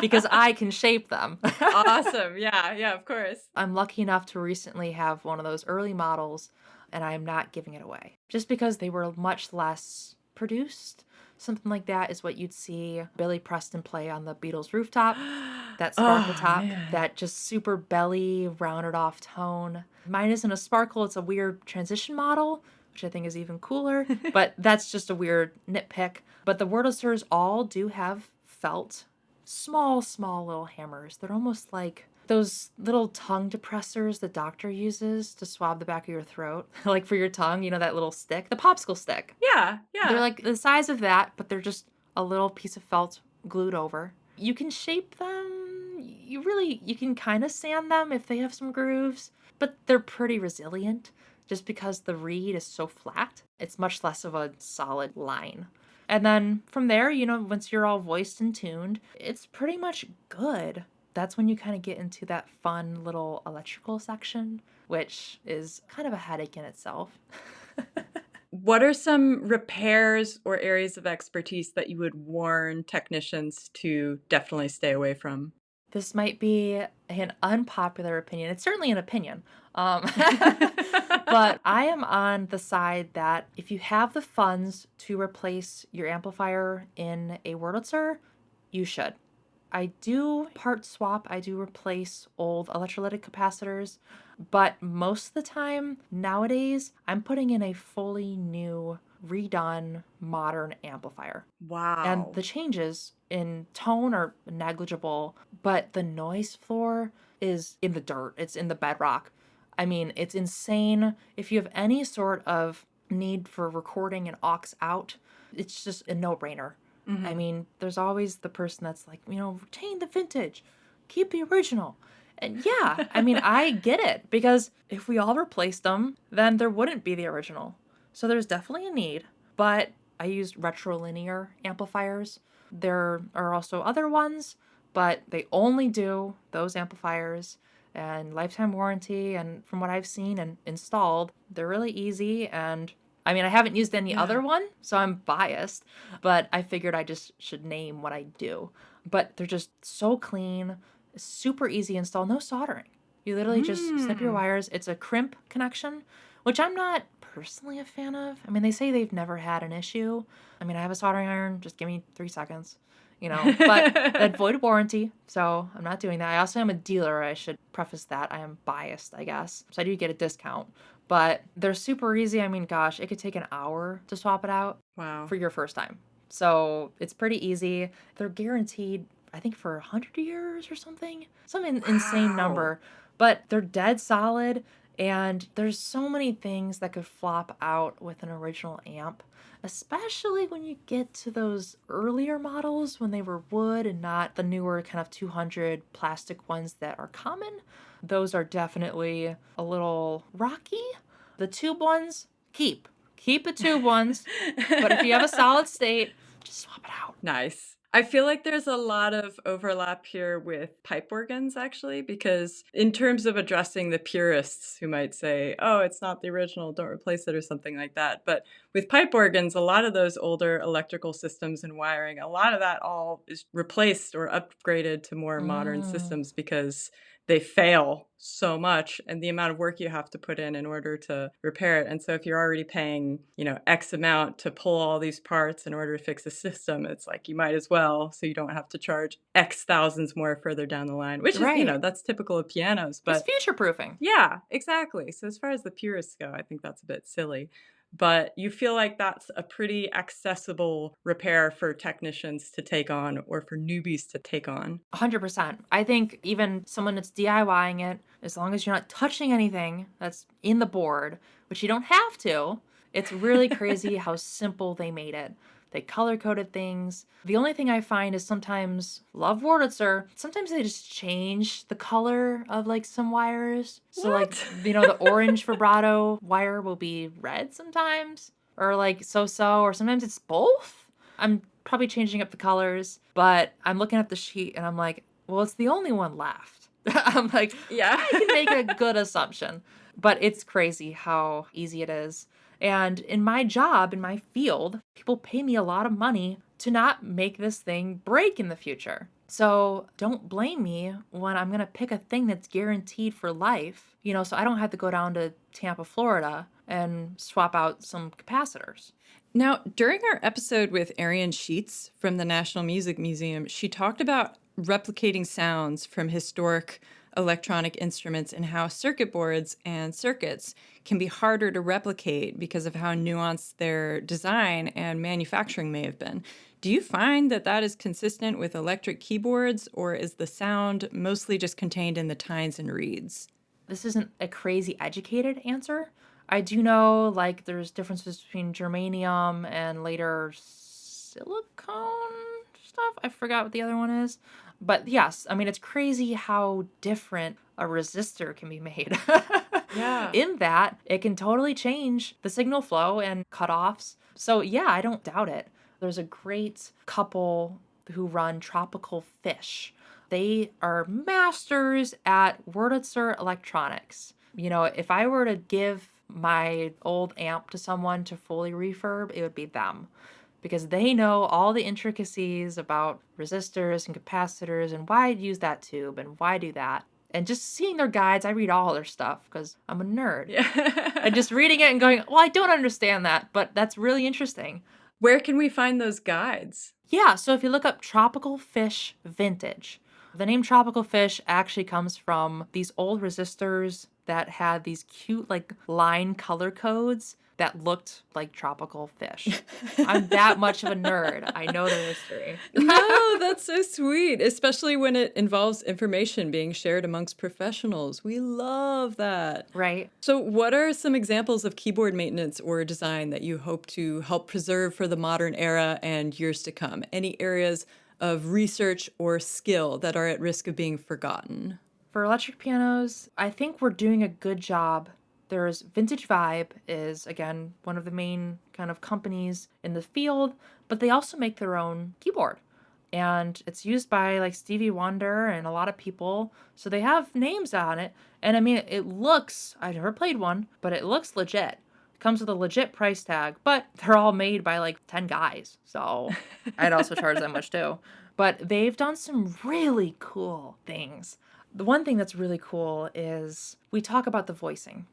[SPEAKER 2] because I can shape them.
[SPEAKER 3] Awesome. Yeah, of course.
[SPEAKER 2] I'm lucky enough to recently have one of those early models, and I'm not giving it away just because they were much less produced. Something like that is what you'd see Billy Preston play on the Beatles rooftop. That sparkle top,
[SPEAKER 3] man.
[SPEAKER 2] that just super belly, rounded off tone. Mine isn't a sparkle, it's a weird transition model, which I think is even cooler, but that's just a weird nitpick. But the Wurlitzers all do have felt, small little hammers. They're almost like those little tongue depressors the doctor uses to swab the back of your throat, like for your tongue, that little stick, the popsicle stick.
[SPEAKER 3] Yeah.
[SPEAKER 2] They're like the size of that, but they're just a little piece of felt glued over. You can shape them. You can kind of sand them if they have some grooves, but they're pretty resilient just because the reed is so flat. It's much less of a solid line. And then from there, once you're all voiced and tuned, it's pretty much good. That's when you kind of get into that fun little electrical section, which is kind of a headache in itself.
[SPEAKER 3] What are some repairs or areas of expertise that you would warn technicians to definitely stay away from?
[SPEAKER 2] This might be an unpopular opinion. It's certainly an opinion. But I am on the side that if you have the funds to replace your amplifier in a Wurlitzer, you should. I do part swap, I do replace old electrolytic capacitors, but most of the time nowadays I'm putting in a fully new, redone, modern amplifier. And
[SPEAKER 3] Wow.
[SPEAKER 2] the changes in tone are negligible, but the noise floor is in the dirt, it's in the bedrock. I mean, it's insane. If you have any sort of need for recording an aux out, it's just a no brainer. I mean, there's always the person that's like, retain the vintage, keep the original. And yeah, I mean, I get it because if we all replaced them, then there wouldn't be the original. So there's definitely a need. But I used retrolinear amplifiers. There are also other ones, but they only do those amplifiers and lifetime warranty. And from what I've seen and installed, they're really easy. And I mean, I haven't used any other one, so I'm biased, but I figured I just should name what I do. But they're just so clean, super easy install, no soldering. You literally just snip your wires. It's a crimp connection, which I'm not personally a fan of. I mean, they say they've never had an issue. I mean, I have a soldering iron, just give me 3 seconds, but that void warranty, so I'm not doing that. I also am a dealer. I should preface that. I am biased, I guess. So I do get a discount. But they're super easy. I mean, gosh, it could take an hour to swap it out for your first time. So it's pretty easy. They're guaranteed, I think, for 100 years or something. Some insane number. But they're dead solid. And there's so many things that could flop out with an original amp, especially when you get to those earlier models when they were wood and not the newer kind of 200 plastic ones that are common. Those are definitely a little rocky. The tube ones, keep the tube ones. But if you have a solid state, just swap it out.
[SPEAKER 4] Nice. I feel like there's a lot of overlap here with pipe organs, actually, because in terms of addressing the purists who might say, oh, it's not the original, don't replace it or something like that. But with pipe organs, a lot of those older electrical systems and wiring, a lot of that all is replaced or upgraded to more modern systems because they fail so much and the amount of work you have to put in order to repair it. And so if you're already paying, X amount to pull all these parts in order to fix a system, it's like you might as well, so you don't have to charge X thousands more further down the line, which is, that's typical of pianos. But
[SPEAKER 2] it's future-proofing.
[SPEAKER 4] Yeah, exactly. So as far as the purists go, I think that's a bit silly. But you feel like that's a pretty accessible repair for technicians to take on or for newbies to take on.
[SPEAKER 2] 100%. I think even someone that's DIYing it, as long as you're not touching anything that's in the board, which you don't have to, it's really crazy how simple they made it. They color-coded things. The only thing I find is sometimes, love Wurlitzer, sometimes they just change the color of like some wires. So like, the orange vibrato wire will be red sometimes, or like so-so, or sometimes it's both. I'm probably changing up the colors, but I'm looking at the sheet and I'm like, well, it's the only one left. I'm like, yeah, I can make a good assumption. But it's crazy how easy it is. And in my job, in my field, people pay me a lot of money to not make this thing break in the future. So don't blame me when I'm going to pick a thing that's guaranteed for life, so I don't have to go down to Tampa, Florida and swap out some capacitors.
[SPEAKER 1] Now, during our episode with Arian Sheets from the National Music Museum, she talked about replicating sounds from historic electronic instruments and how circuit boards and circuits can be harder to replicate because of how nuanced their design and manufacturing may have been. Do you find that that is consistent with electric keyboards, or is the sound mostly just contained in the tines and reeds?
[SPEAKER 2] This isn't a crazy educated answer. I do know, there's differences between germanium and later silicone stuff. I forgot what the other one is. But yes, I mean, it's crazy how different a resistor can be made.
[SPEAKER 4] Yeah.
[SPEAKER 2] In that, it can totally change the signal flow and cutoffs. So yeah, I don't doubt it. There's a great couple who run Tropical Fish. They are masters at Wurlitzer electronics. If I were to give my old amp to someone to fully refurb, it would be them. Because they know all the intricacies about resistors and capacitors and why use that tube and why do that. And just seeing their guides, I read all their stuff because I'm a nerd.
[SPEAKER 4] Yeah.
[SPEAKER 2] And just reading it and going, well, I don't understand that, but that's really interesting.
[SPEAKER 4] Where can we find those guides?
[SPEAKER 2] Yeah, so if you look up tropical fish vintage, the name tropical fish actually comes from these old resistors that had these cute like line color codes that looked like tropical fish. I'm that much of a nerd. I know the history.
[SPEAKER 4] No, that's so sweet, especially when it involves information being shared amongst professionals. We love that.
[SPEAKER 2] Right.
[SPEAKER 4] So, what are some examples of keyboard maintenance or design that you hope to help preserve for the modern era and years to come? Any areas of research or skill that are at risk of being forgotten?
[SPEAKER 2] For electric pianos, I think we're doing a good job. There's Vintage Vibe is, again, one of the main kind of companies in the field, but they also make their own keyboard. And it's used by like Stevie Wonder and a lot of people. So they have names on it. And I mean, it looks, I've never played one, but it looks legit. It comes with a legit price tag, but they're all made by like 10 guys. So I'd also charge that much too. But they've done some really cool things. The one thing that's really cool is we talk about the voicing,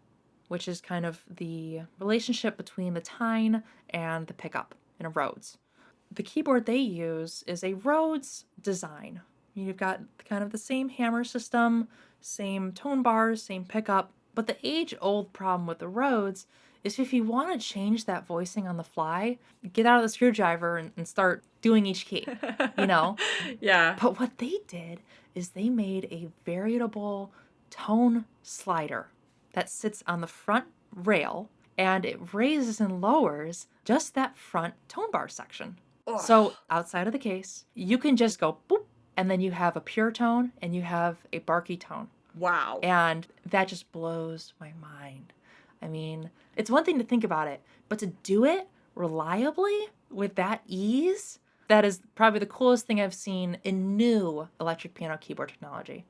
[SPEAKER 2] which is kind of the relationship between the tine and the pickup in a Rhodes. The keyboard they use is a Rhodes design. You've got kind of the same hammer system, same tone bars, same pickup, but the age-old problem with the Rhodes is if you want to change that voicing on the fly, get out of the screwdriver and start doing each key, you know?
[SPEAKER 4] Yeah.
[SPEAKER 2] But what they did is they made a variable tone slider that sits on the front rail, and it raises and lowers just that front tone bar section.
[SPEAKER 4] Ugh.
[SPEAKER 2] So outside of the case, you can just go boop, and then you have a pure tone and you have a barky tone.
[SPEAKER 4] Wow.
[SPEAKER 2] And that just blows my mind. I mean, it's one thing to think about it, but to do it reliably with that ease, that is probably the coolest thing I've seen in new electric piano keyboard technology.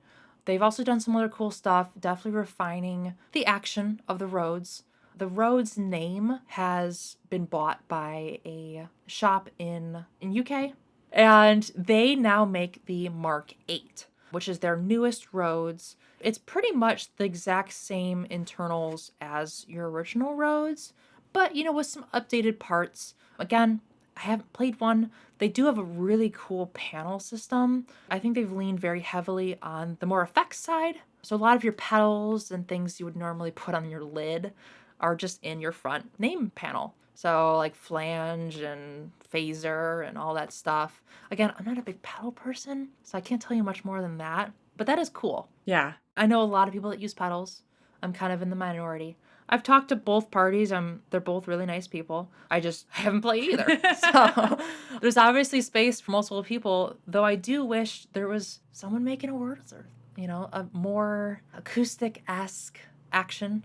[SPEAKER 2] They've also done some other cool stuff, definitely refining the action of the Rhodes. The Rhodes name has been bought by a shop in UK, and they now make the Mark 8, which is their newest Rhodes. It's pretty much the exact same internals as your original Rhodes, but with some updated parts. Again, I haven't played one. They do have a really cool panel system. I think they've leaned very heavily on the more effects side. So a lot of your pedals and things you would normally put on your lid are just in your front name panel. So like flange and phaser and all that stuff. Again, I'm not a big pedal person, so I can't tell you much more than that. But that is cool.
[SPEAKER 4] Yeah.
[SPEAKER 2] I know a lot of people that use pedals. I'm kind of in the minority. I've talked to both parties. They're both really nice people. I haven't played either. So there's obviously space for multiple people, though I do wish there was someone making a Wurlitzer, a more acoustic-esque action.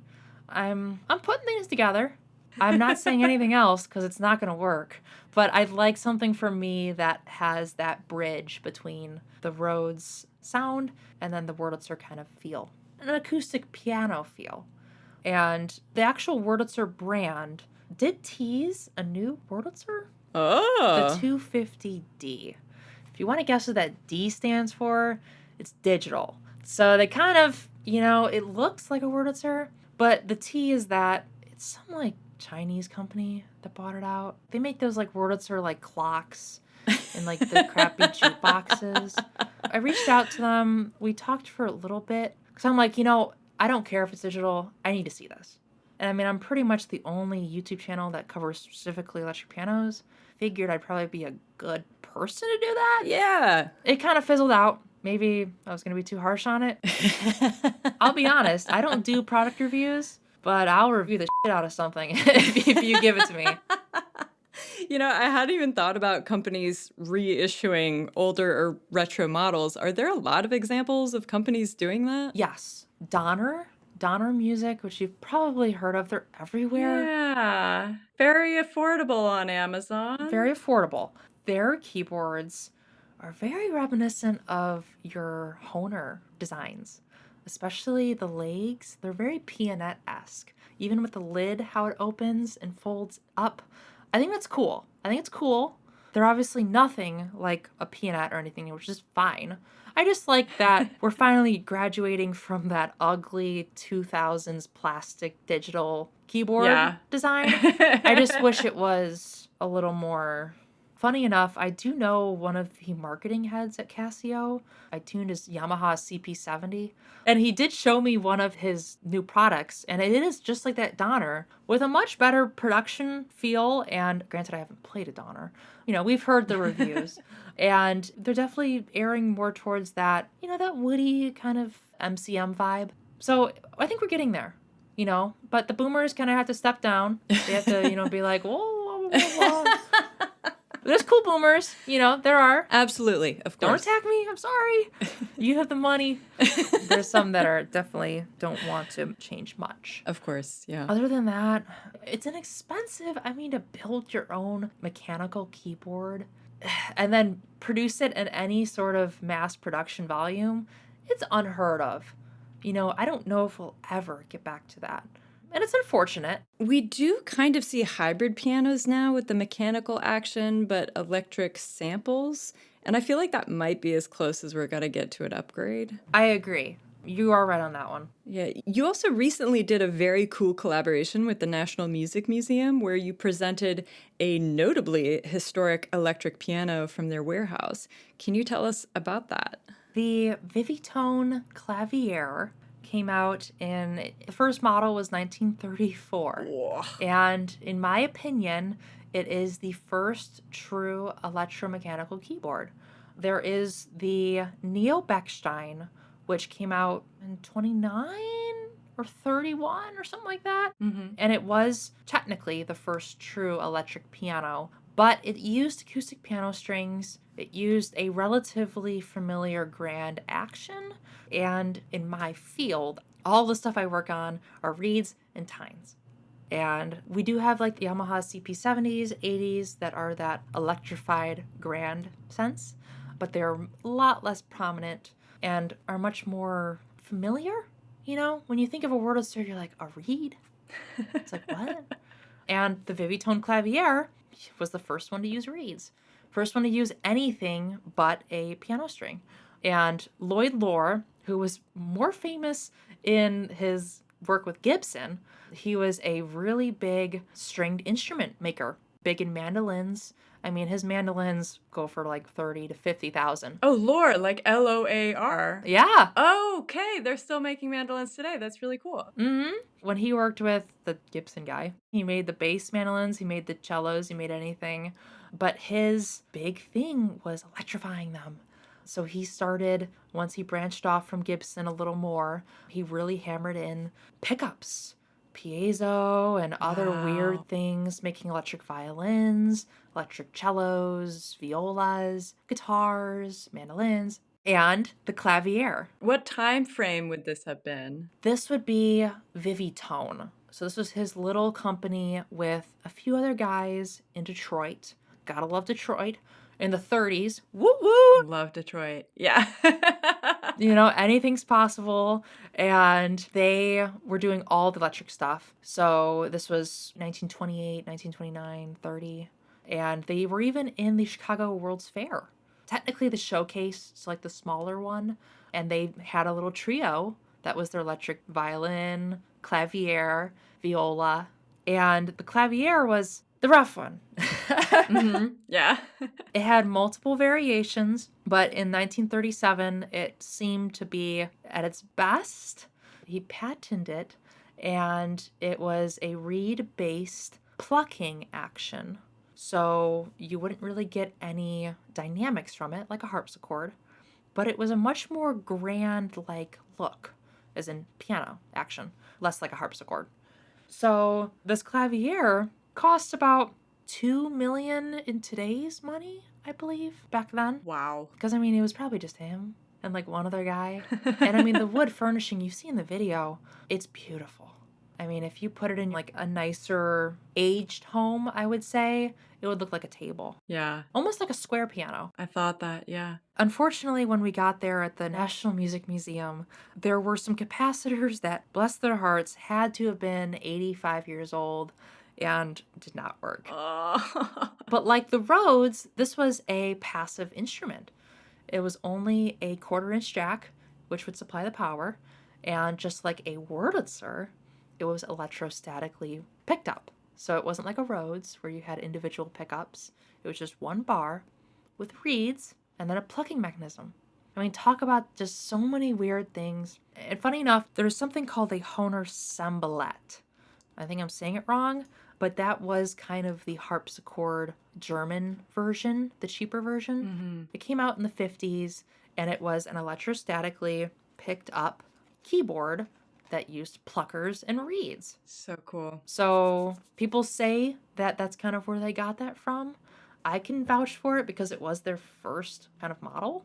[SPEAKER 2] I'm putting things together. I'm not saying anything else because it's not going to work, but I'd like something for me that has that bridge between the Rhodes sound and then the Wurlitzer kind of feel, an acoustic piano feel. And the actual Wurlitzer brand did tease a new Wurlitzer,
[SPEAKER 4] Oh.
[SPEAKER 2] the 250D. If you want to guess what that D stands for, it's digital. So they kind of, it looks like a Wurlitzer, but the T is that it's some like Chinese company that bought it out. They make those like Wurlitzer like clocks and like the crappy jukeboxes. I reached out to them. We talked for a little bit because I'm like, I don't care if it's digital. I need to see this. And I mean, I'm pretty much the only YouTube channel that covers specifically electric pianos. Figured I'd probably be a good person to do that.
[SPEAKER 4] Yeah.
[SPEAKER 2] It kind of fizzled out. Maybe I was going to be too harsh on it. I'll be honest. I don't do product reviews, but I'll review the shit out of something if you give it to me.
[SPEAKER 4] I hadn't even thought about companies reissuing older or retro models. Are there a lot of examples of companies doing that?
[SPEAKER 2] Yes. Donner Music, which you've probably heard of. They're everywhere.
[SPEAKER 4] Yeah. Very affordable on Amazon.
[SPEAKER 2] Very affordable. Their keyboards are very reminiscent of your Hohner designs, especially the legs. They're very pianette-esque. Even with the lid, how it opens and folds up. I think that's cool. I think it's cool. They're obviously nothing like a peanut or anything, which is fine. I just like that we're finally graduating from that ugly 2000s plastic digital keyboard design. I just wish it was a little more. Funny enough, I do know one of the marketing heads at Casio. I tuned his Yamaha CP70, and he did show me one of his new products, and it is just like that Donner with a much better production feel. And granted, I haven't played a Donner. You know, we've heard the reviews, and they're definitely airing more towards that, you know, that woody kind of MCM vibe. So I think we're getting there, you know, but the boomers kind of have to step down. They have to, you know, be like, whoa, whoa, whoa, whoa. There's cool boomers, you know, there are.
[SPEAKER 3] Absolutely, of course.
[SPEAKER 2] Don't attack me, I'm sorry. You have the money. There's some that are definitely don't want to change much.
[SPEAKER 3] Of course, yeah.
[SPEAKER 2] Other than that, it's inexpensive. I mean, to build your own mechanical keyboard and then produce it in any sort of mass production volume, it's unheard of. You know, I don't know if we'll ever get back to that. And it's unfortunate.
[SPEAKER 1] We do kind of see hybrid pianos now with the mechanical action but electric samples. And I feel like that might be as close as we're going to get to an upgrade.
[SPEAKER 2] I agree. You are right on that one.
[SPEAKER 1] Yeah. You also recently did a very cool collaboration with the National Music Museum where you presented a notably historic electric piano from their warehouse. Can you tell us about that?
[SPEAKER 2] The Vivitone Clavier came out in, the first model was 1934.
[SPEAKER 4] Whoa.
[SPEAKER 2] And in my opinion, it is the first true electromechanical keyboard. There is the Neo Bechstein, which came out in 29 or 31 or something like that.
[SPEAKER 4] Mm-hmm.
[SPEAKER 2] And it was technically the first true electric piano, but it used acoustic piano strings. It used a relatively familiar grand action. And in my field, all the stuff I work on are reeds and tines. And we do have like the Yamaha CP70s, 80s that are that electrified grand sense, but they're a lot less prominent and are much more familiar. You know, when you think of a Wurlitzer, you're like, a reed? It's like, what? And the Vivitone Clavier was the first one to use reeds. First one to use anything but a piano string. And Lloyd Lohr, who was more famous in his work with Gibson, he was a really big stringed instrument maker, big in mandolins. I mean, his mandolins go for like 30 to 50,000.
[SPEAKER 4] Oh, Loar, like Loar.
[SPEAKER 2] Yeah.
[SPEAKER 4] Oh, okay. They're still making mandolins today. That's really cool.
[SPEAKER 2] Mm-hmm. When he worked with the Gibson guy, he made the bass mandolins, he made the cellos, he made anything. But his big thing was electrifying them. So he started, once he branched off from Gibson a little more, he really hammered in pickups, piezo, and other weird things, making electric violins, electric cellos, violas, guitars, mandolins, and the clavier.
[SPEAKER 4] What time frame would this have been?
[SPEAKER 2] This would be Vivitone. So this was his little company with a few other guys in Detroit. Gotta love Detroit. In the 30s. Woo woo!
[SPEAKER 4] Love Detroit. Yeah.
[SPEAKER 2] You know, anything's possible. And they were doing all the electric stuff. So this was 1928, 1929, 30. And they were even in the Chicago World's Fair. Technically the showcase, so like the smaller one. And they had a little trio. That was their electric violin, clavier, viola. And the clavier was the rough one.
[SPEAKER 4] Mm-hmm. Yeah.
[SPEAKER 2] It had multiple variations, but in 1937, it seemed to be at its best. He patented it, and it was a reed-based plucking action. So you wouldn't really get any dynamics from it, like a harpsichord, but it was a much more grand-like look, as in piano action, less like a harpsichord. So this clavier cost about $2 million in today's money, I believe, back then.
[SPEAKER 4] Wow.
[SPEAKER 2] Because, I mean, it was probably just him and, like, one other guy. And, I mean, the wood furnishing you see in the video, it's beautiful. I mean, if you put it in, like, a nicer aged home, I would say, it would look like a table.
[SPEAKER 4] Yeah.
[SPEAKER 2] Almost like a square piano.
[SPEAKER 4] I thought that, yeah.
[SPEAKER 2] Unfortunately, when we got there at the National Music Museum, there were some capacitors that, bless their hearts, had to have been 85 years old. and did not work.
[SPEAKER 4] Oh.
[SPEAKER 2] But like the Rhodes, this was a passive instrument. It was only a 1/4-inch jack, which would supply the power. And just like a Wurlitzer, it was electrostatically picked up. So it wasn't like a Rhodes where you had individual pickups. It was just one bar with reeds and then a plucking mechanism. I mean, talk about just so many weird things. And funny enough, there's something called a Hohner Cymballette. I think I'm saying it wrong, but that was kind of the harpsichord German version, the cheaper version. It came out in the 50s, and it was an electrostatically picked up keyboard that used pluckers and reeds.
[SPEAKER 4] So cool.
[SPEAKER 2] So people say that that's kind of where they got that from. I can vouch for it because it was their first kind of model.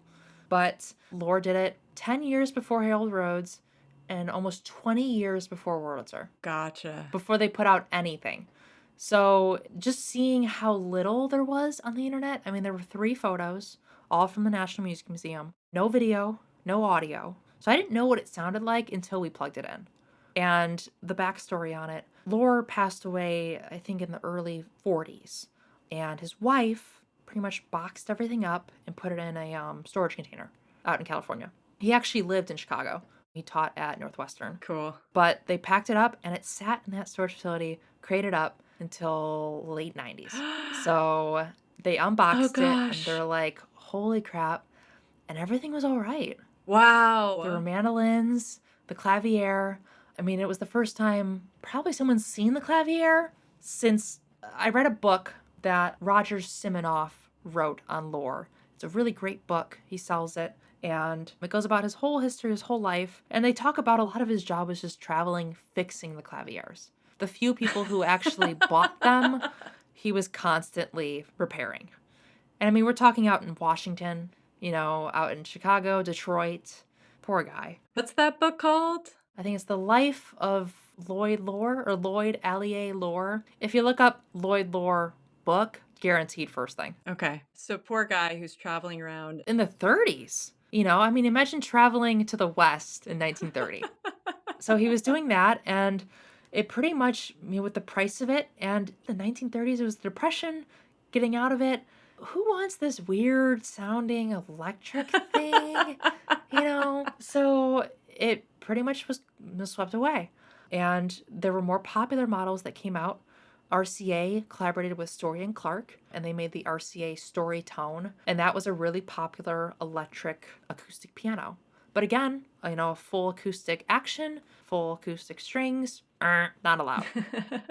[SPEAKER 2] But Lohr did it 10 years before Harold Rhodes and almost 20 years before Wurlitzer,
[SPEAKER 4] Gotcha.
[SPEAKER 2] before they put out anything. So just seeing how little there was on the internet, I mean, there were 3 photos, all from the National Music Museum. No video, no audio. So I didn't know what it sounded like until we plugged it in. And the backstory on it, Lohr passed away, I think, in the early 40s. And his wife pretty much boxed everything up and put it in a storage container out in California. He actually lived in Chicago. He taught at Northwestern.
[SPEAKER 4] Cool.
[SPEAKER 2] But they packed it up and it sat in that storage facility, crated up until late 90s. So they unboxed it and
[SPEAKER 4] gosh.
[SPEAKER 2] they're like, holy crap. And everything was all right.
[SPEAKER 4] Wow.
[SPEAKER 2] There were mandolins, the clavier. I mean, it was the first time probably someone's seen the clavier since I read a book that Roger Siminoff wrote on Lohr. It's a really great book. He sells it. And it goes about his whole history, his whole life. And they talk about a lot of his job was just traveling, fixing the claviers. The few people who actually bought them, he was constantly repairing. And I mean, we're talking out in Washington, you know, out in Chicago, Detroit. Poor guy.
[SPEAKER 4] What's that book called?
[SPEAKER 2] I think it's The Life of Lloyd Lohr or Lloyd Allier Lohr. If you look up Lloyd Lohr book, guaranteed first thing.
[SPEAKER 4] Okay. So poor guy who's traveling around.
[SPEAKER 2] In the 30s. You know, I mean, imagine traveling to the West in 1930. So he was doing that, and it pretty much, you know, with the price of it, and the 1930s, it was the Depression, getting out of it. Who wants this weird sounding electric thing? You know? So it pretty much was swept away. And there were more popular models that came out. RCA collaborated with Story and Clark, and they made the RCA Story Tone, and that was a really popular electric acoustic piano. But again, you know, a full acoustic action, full acoustic strings, not allowed.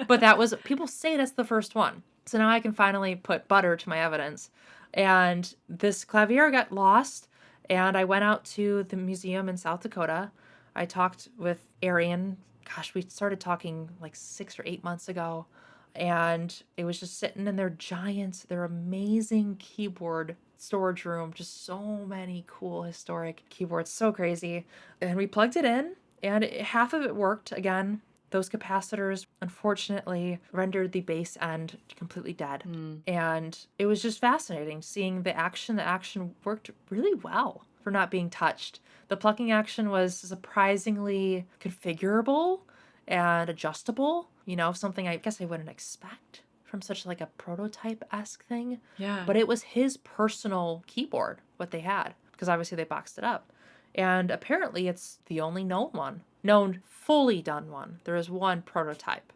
[SPEAKER 2] But that was, people say that's the first one. So now I can finally put butter to my evidence. And this clavier got lost, and I went out to the museum in South Dakota. I talked with Arian. Gosh, we started talking like 6 or 8 months ago. And it was just sitting in their amazing keyboard storage room. Just so many cool historic keyboards. So crazy. And we plugged it in, and half of it worked. Again, those capacitors, unfortunately, rendered the bass end completely dead. And it was just fascinating seeing the action. The action worked really well for not being touched. The plucking action was surprisingly configurable and adjustable. You know, something I guess I wouldn't expect from such like a prototype-esque thing.
[SPEAKER 4] Yeah.
[SPEAKER 2] But it was his personal keyboard, what they had, because obviously they boxed it up. And apparently it's the only known fully done one. There is one prototype.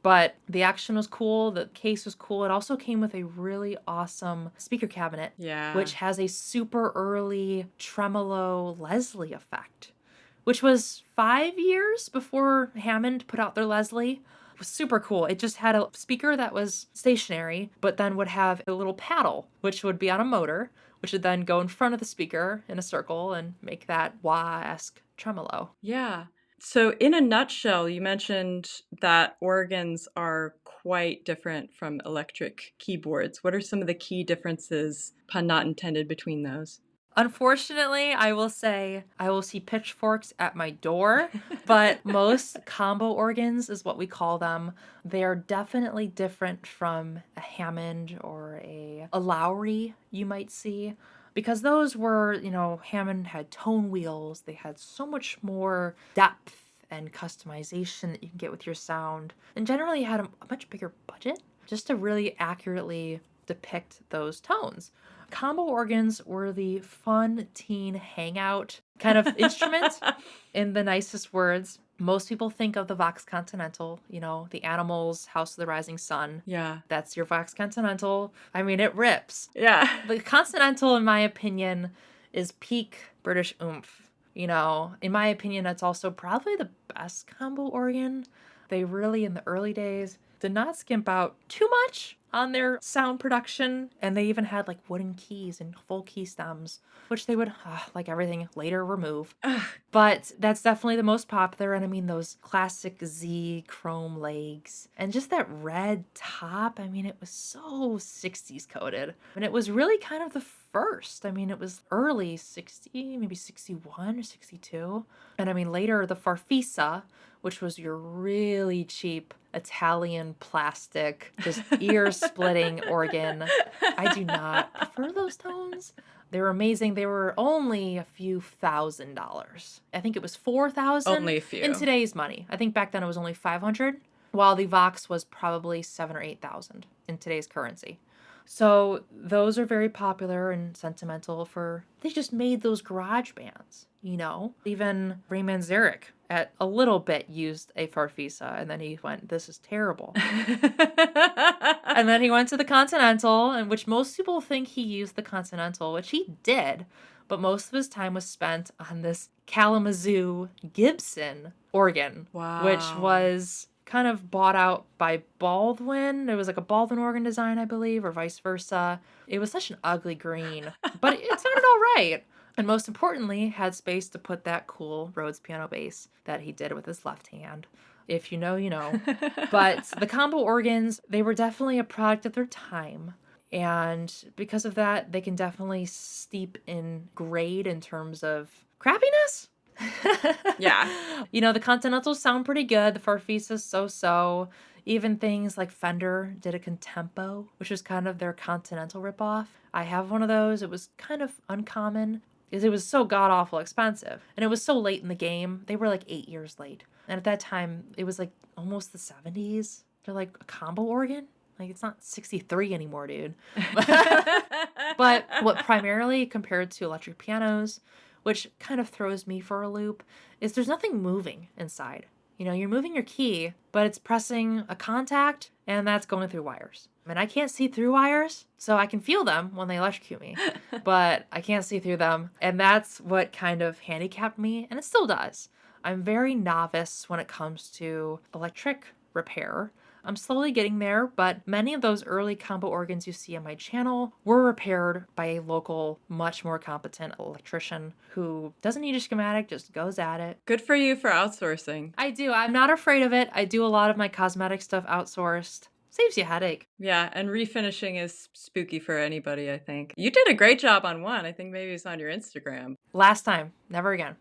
[SPEAKER 2] But the action was cool, the case was cool. It also came with a really awesome speaker cabinet,
[SPEAKER 4] Yeah.
[SPEAKER 2] which has a super early tremolo Leslie effect, which was 5 years before Hammond put out their Leslie. It was super cool. It just had a speaker that was stationary, but then would have a little paddle, which would be on a motor, which would then go in front of the speaker in a circle and make that wah-esque tremolo.
[SPEAKER 4] Yeah. So, in a nutshell, you mentioned that organs are quite different from electric keyboards. What are some of the key differences, pun not intended, between those?
[SPEAKER 2] Unfortunately, I will say I will see pitchforks at my door, but most combo organs is what we call them. They are definitely different from a Hammond or a Lowry you might see, because those were, you know, Hammond had tone wheels. They had so much more depth and customization that you can get with your sound. And generally had a much bigger budget just to really accurately depict those tones. Combo organs were the fun teen hangout kind of instrument in the nicest words. Most people think of the Vox Continental, the Animals, House of the Rising Sun.
[SPEAKER 4] Yeah.
[SPEAKER 2] That's your Vox Continental. I mean, it rips.
[SPEAKER 4] Yeah.
[SPEAKER 2] The Continental, in my opinion, is peak British oomph. In my opinion, that's also probably the best combo organ. They really, in the early days, did not skimp out too much on their sound production, and they even had like wooden keys and full key stems, which they would, like everything, later remove. But that's definitely the most popular, and I mean those classic Z chrome legs and just that red top. I mean, it was so 60s coded, and it was really kind of the first. I mean, it was early 60, maybe 61 or 62, and I mean later the Farfisa, which was your really cheap Italian plastic, just ear-splitting organ. I do not prefer those tones. They were amazing. They were only a few $1,000s. I think it was $4,000.
[SPEAKER 4] Only a few.
[SPEAKER 2] In today's money. I think back then it was only $500, while the Vox was probably $7,000 or $8,000 in today's currency. So those are very popular and sentimental they just made those garage bands, Even Ray Manzarek at a little bit used a Farfisa, and then he went, this is terrible. And then he went to the Continental, and which most people think he used the Continental, which he did, but most of his time was spent on this Kalamazoo Gibson organ,
[SPEAKER 4] Wow.
[SPEAKER 2] which was kind of bought out by Baldwin. It was like a Baldwin organ design, I believe, or vice versa. It was such an ugly green, but it sounded all right. And most importantly, had space to put that cool Rhodes piano bass that he did with his left hand. If you know, you know. But the combo organs, they were definitely a product of their time. And because of that, they can definitely steep in grade in terms of crappiness.
[SPEAKER 4] Yeah.
[SPEAKER 2] The Continentals sound pretty good. The Farfisas so-so. Even things like Fender did a Contempo, which was kind of their Continental ripoff. I have one of those. It was kind of uncommon because it was so god-awful expensive. And it was so late in the game. They were like 8 years late. And at that time, it was like almost the 70s. They're like a combo organ. Like, it's not 63 anymore, dude. But what primarily compared to electric pianos, which kind of throws me for a loop, is there's nothing moving inside. You're moving your key, but it's pressing a contact, and that's going through wires. I mean, I can't see through wires, so I can feel them when they electrocute me, but I can't see through them. And that's what kind of handicapped me, and it still does. I'm very novice when it comes to electric repair. I'm slowly getting there, but many of those early combo organs you see on my channel were repaired by a local, much more competent electrician who doesn't need a schematic, just goes at it.
[SPEAKER 4] Good for you for outsourcing.
[SPEAKER 2] I do. I'm not afraid of it. I do a lot of my cosmetic stuff outsourced. Saves you a headache.
[SPEAKER 4] Yeah, and refinishing is spooky for anybody, I think. You did a great job on one. I think maybe it's on your Instagram.
[SPEAKER 2] Last time. Never again.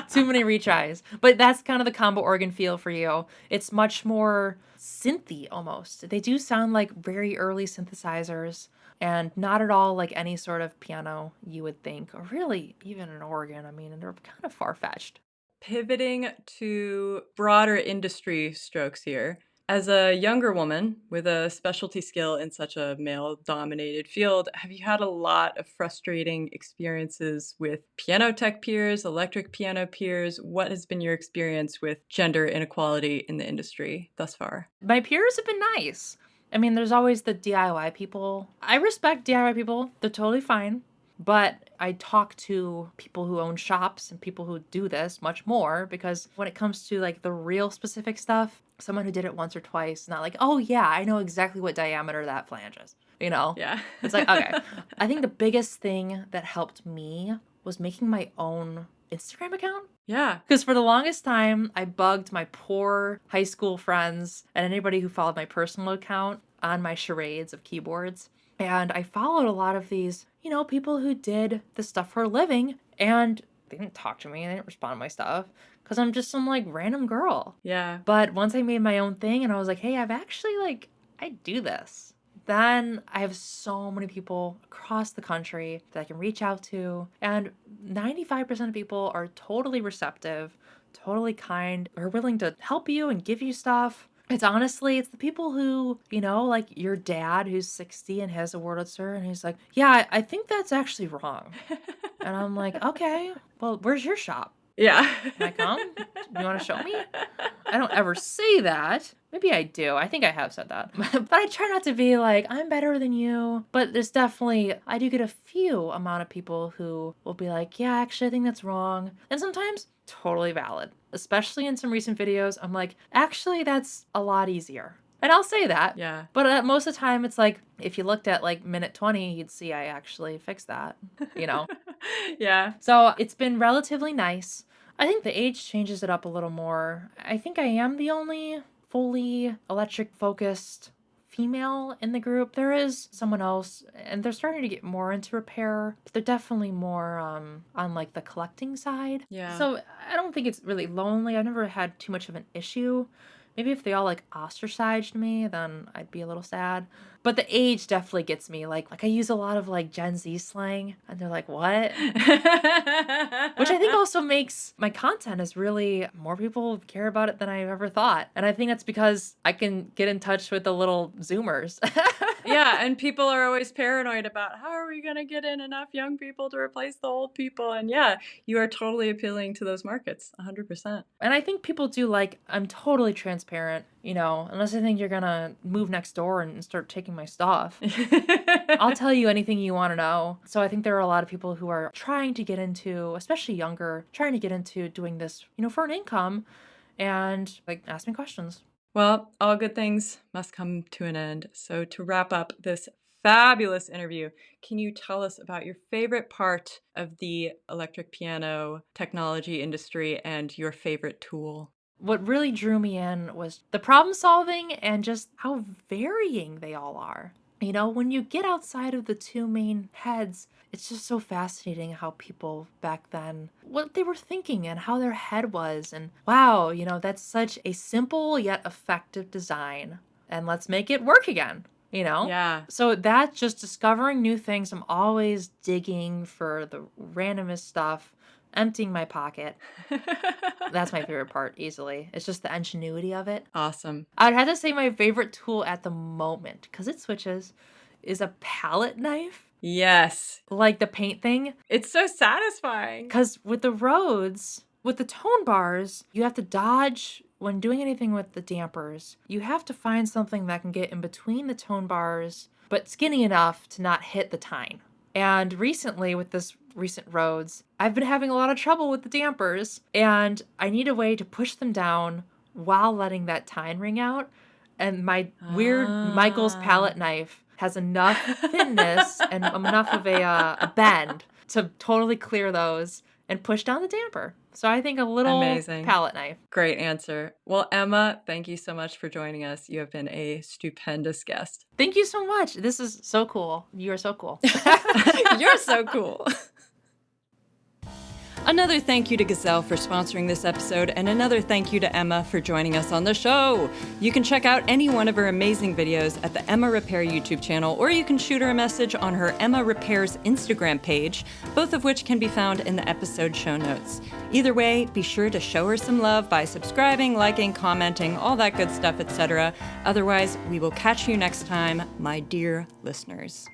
[SPEAKER 2] Too many retries. But that's kind of the combo organ feel for you. It's much more synthy almost. They do sound like very early synthesizers and not at all like any sort of piano you would think, or really even an organ. I mean, they're kind of far-fetched.
[SPEAKER 4] Pivoting to broader industry strokes here. As a younger woman with a specialty skill in such a male-dominated field, have you had a lot of frustrating experiences with piano tech peers, electric piano peers? What has been your experience with gender inequality in the industry thus far?
[SPEAKER 2] My peers have been nice. I mean, there's always the DIY people. I respect DIY people. They're totally fine. But I talk to people who own shops and people who do this much more, because when it comes to like the real specific stuff, someone who did it once or twice, not like, oh yeah, I know exactly what diameter that flange is,
[SPEAKER 4] Yeah.
[SPEAKER 2] It's like, okay. I think the biggest thing that helped me was making my own Instagram account.
[SPEAKER 4] Yeah.
[SPEAKER 2] Because for the longest time, I bugged my poor high school friends and anybody who followed my personal account on my charades of keyboards. And I followed a lot of these, people who did this stuff for a living, and they didn't talk to me, they didn't respond to my stuff, because I'm just some, random girl.
[SPEAKER 4] Yeah.
[SPEAKER 2] But once I made my own thing, and I was like, hey, I've actually, I do this, then I have so many people across the country that I can reach out to. And 95% of people are totally receptive, totally kind, are willing to help you and give you stuff. It's the people who, like your dad who's 60 and has a Wurlitzer, and he's like, yeah, I think that's actually wrong. And I'm like, okay, well, where's your shop?
[SPEAKER 4] Yeah.
[SPEAKER 2] Can I come? You want to show me? I don't ever say that. Maybe I do. I think I have said that. But I try not to be like, I'm better than you. But there's definitely, I do get a few amount of people who will be like, yeah, actually, I think that's wrong. And sometimes totally valid. Especially in some recent videos, I'm like, actually, that's a lot easier. And I'll say that.
[SPEAKER 4] Yeah.
[SPEAKER 2] But most of the time, it's like, if you looked at like minute 20, you'd see I actually fixed that,
[SPEAKER 4] Yeah.
[SPEAKER 2] So it's been relatively nice. I think the age changes it up a little more. I think I am the only fully electric focused female in the group. There is someone else, and they're starting to get more into repair, but they're definitely more on like the collecting side.
[SPEAKER 4] Yeah.
[SPEAKER 2] So I don't think it's really lonely. I've never had too much of an issue. Maybe if they all like ostracized me, then I'd be a little sad. But the age definitely gets me. Like I use a lot of like Gen Z slang, and they're like, what? Which I think also makes my content is really, more people care about it than I ever thought. And I think that's because I can get in touch with the little Zoomers.
[SPEAKER 4] Yeah, and people are always paranoid about how are we going to get in enough young people to replace the old people? And yeah, you are totally appealing to those markets, 100%.
[SPEAKER 2] And I think people do like, I'm totally transparent, unless I think you're going to move next door and start taking my stuff. I'll tell you anything you want to know. So I think there are a lot of people who are trying to get into, especially younger, trying to get into doing this, for an income and like ask me questions.
[SPEAKER 4] Well, all good things must come to an end. So to wrap up this fabulous interview, can you tell us about your favorite part of the electric piano technology industry and your favorite tool?
[SPEAKER 2] What really drew me in was the problem solving and just how varying they all are. When you get outside of the two main heads, it's just so fascinating how people back then, what they were thinking and how their head was. And wow, that's such a simple yet effective design. And let's make it work again,
[SPEAKER 4] Yeah.
[SPEAKER 2] So that's just discovering new things. I'm always digging for the randomest stuff, emptying my pocket. That's my favorite part, easily. It's just the ingenuity of it.
[SPEAKER 4] Awesome.
[SPEAKER 2] I'd have to say my favorite tool at the moment, because it switches, is a palette knife.
[SPEAKER 4] Yes.
[SPEAKER 2] Like the paint thing.
[SPEAKER 4] It's so satisfying.
[SPEAKER 2] Because with the Rhodes, with the tone bars, you have to dodge when doing anything with the dampers. You have to find something that can get in between the tone bars, but skinny enough to not hit the tine. And recently, with this recent Rhodes, I've been having a lot of trouble with the dampers, and I need a way to push them down while letting that tine ring out. And my weird Michael's palette knife has enough thinness and enough of a bend to totally clear those and push down the damper. So I think a little
[SPEAKER 4] Amazing.
[SPEAKER 2] Palette knife.
[SPEAKER 4] Great answer. Well, Emma, thank you so much for joining us. You have been a stupendous guest.
[SPEAKER 2] Thank you so much. This is so cool. You are so cool.
[SPEAKER 1] You're so cool. Another thank you to Gazelle for sponsoring this episode, and another thank you to Emma for joining us on the show. You can check out any one of her amazing videos at the Emma Repair YouTube channel, or you can shoot her a message on her Emma Repairs Instagram page, both of which can be found in the episode show notes. Either way, be sure to show her some love by subscribing, liking, commenting, all that good stuff, etc. Otherwise, we will catch you next time, my dear listeners.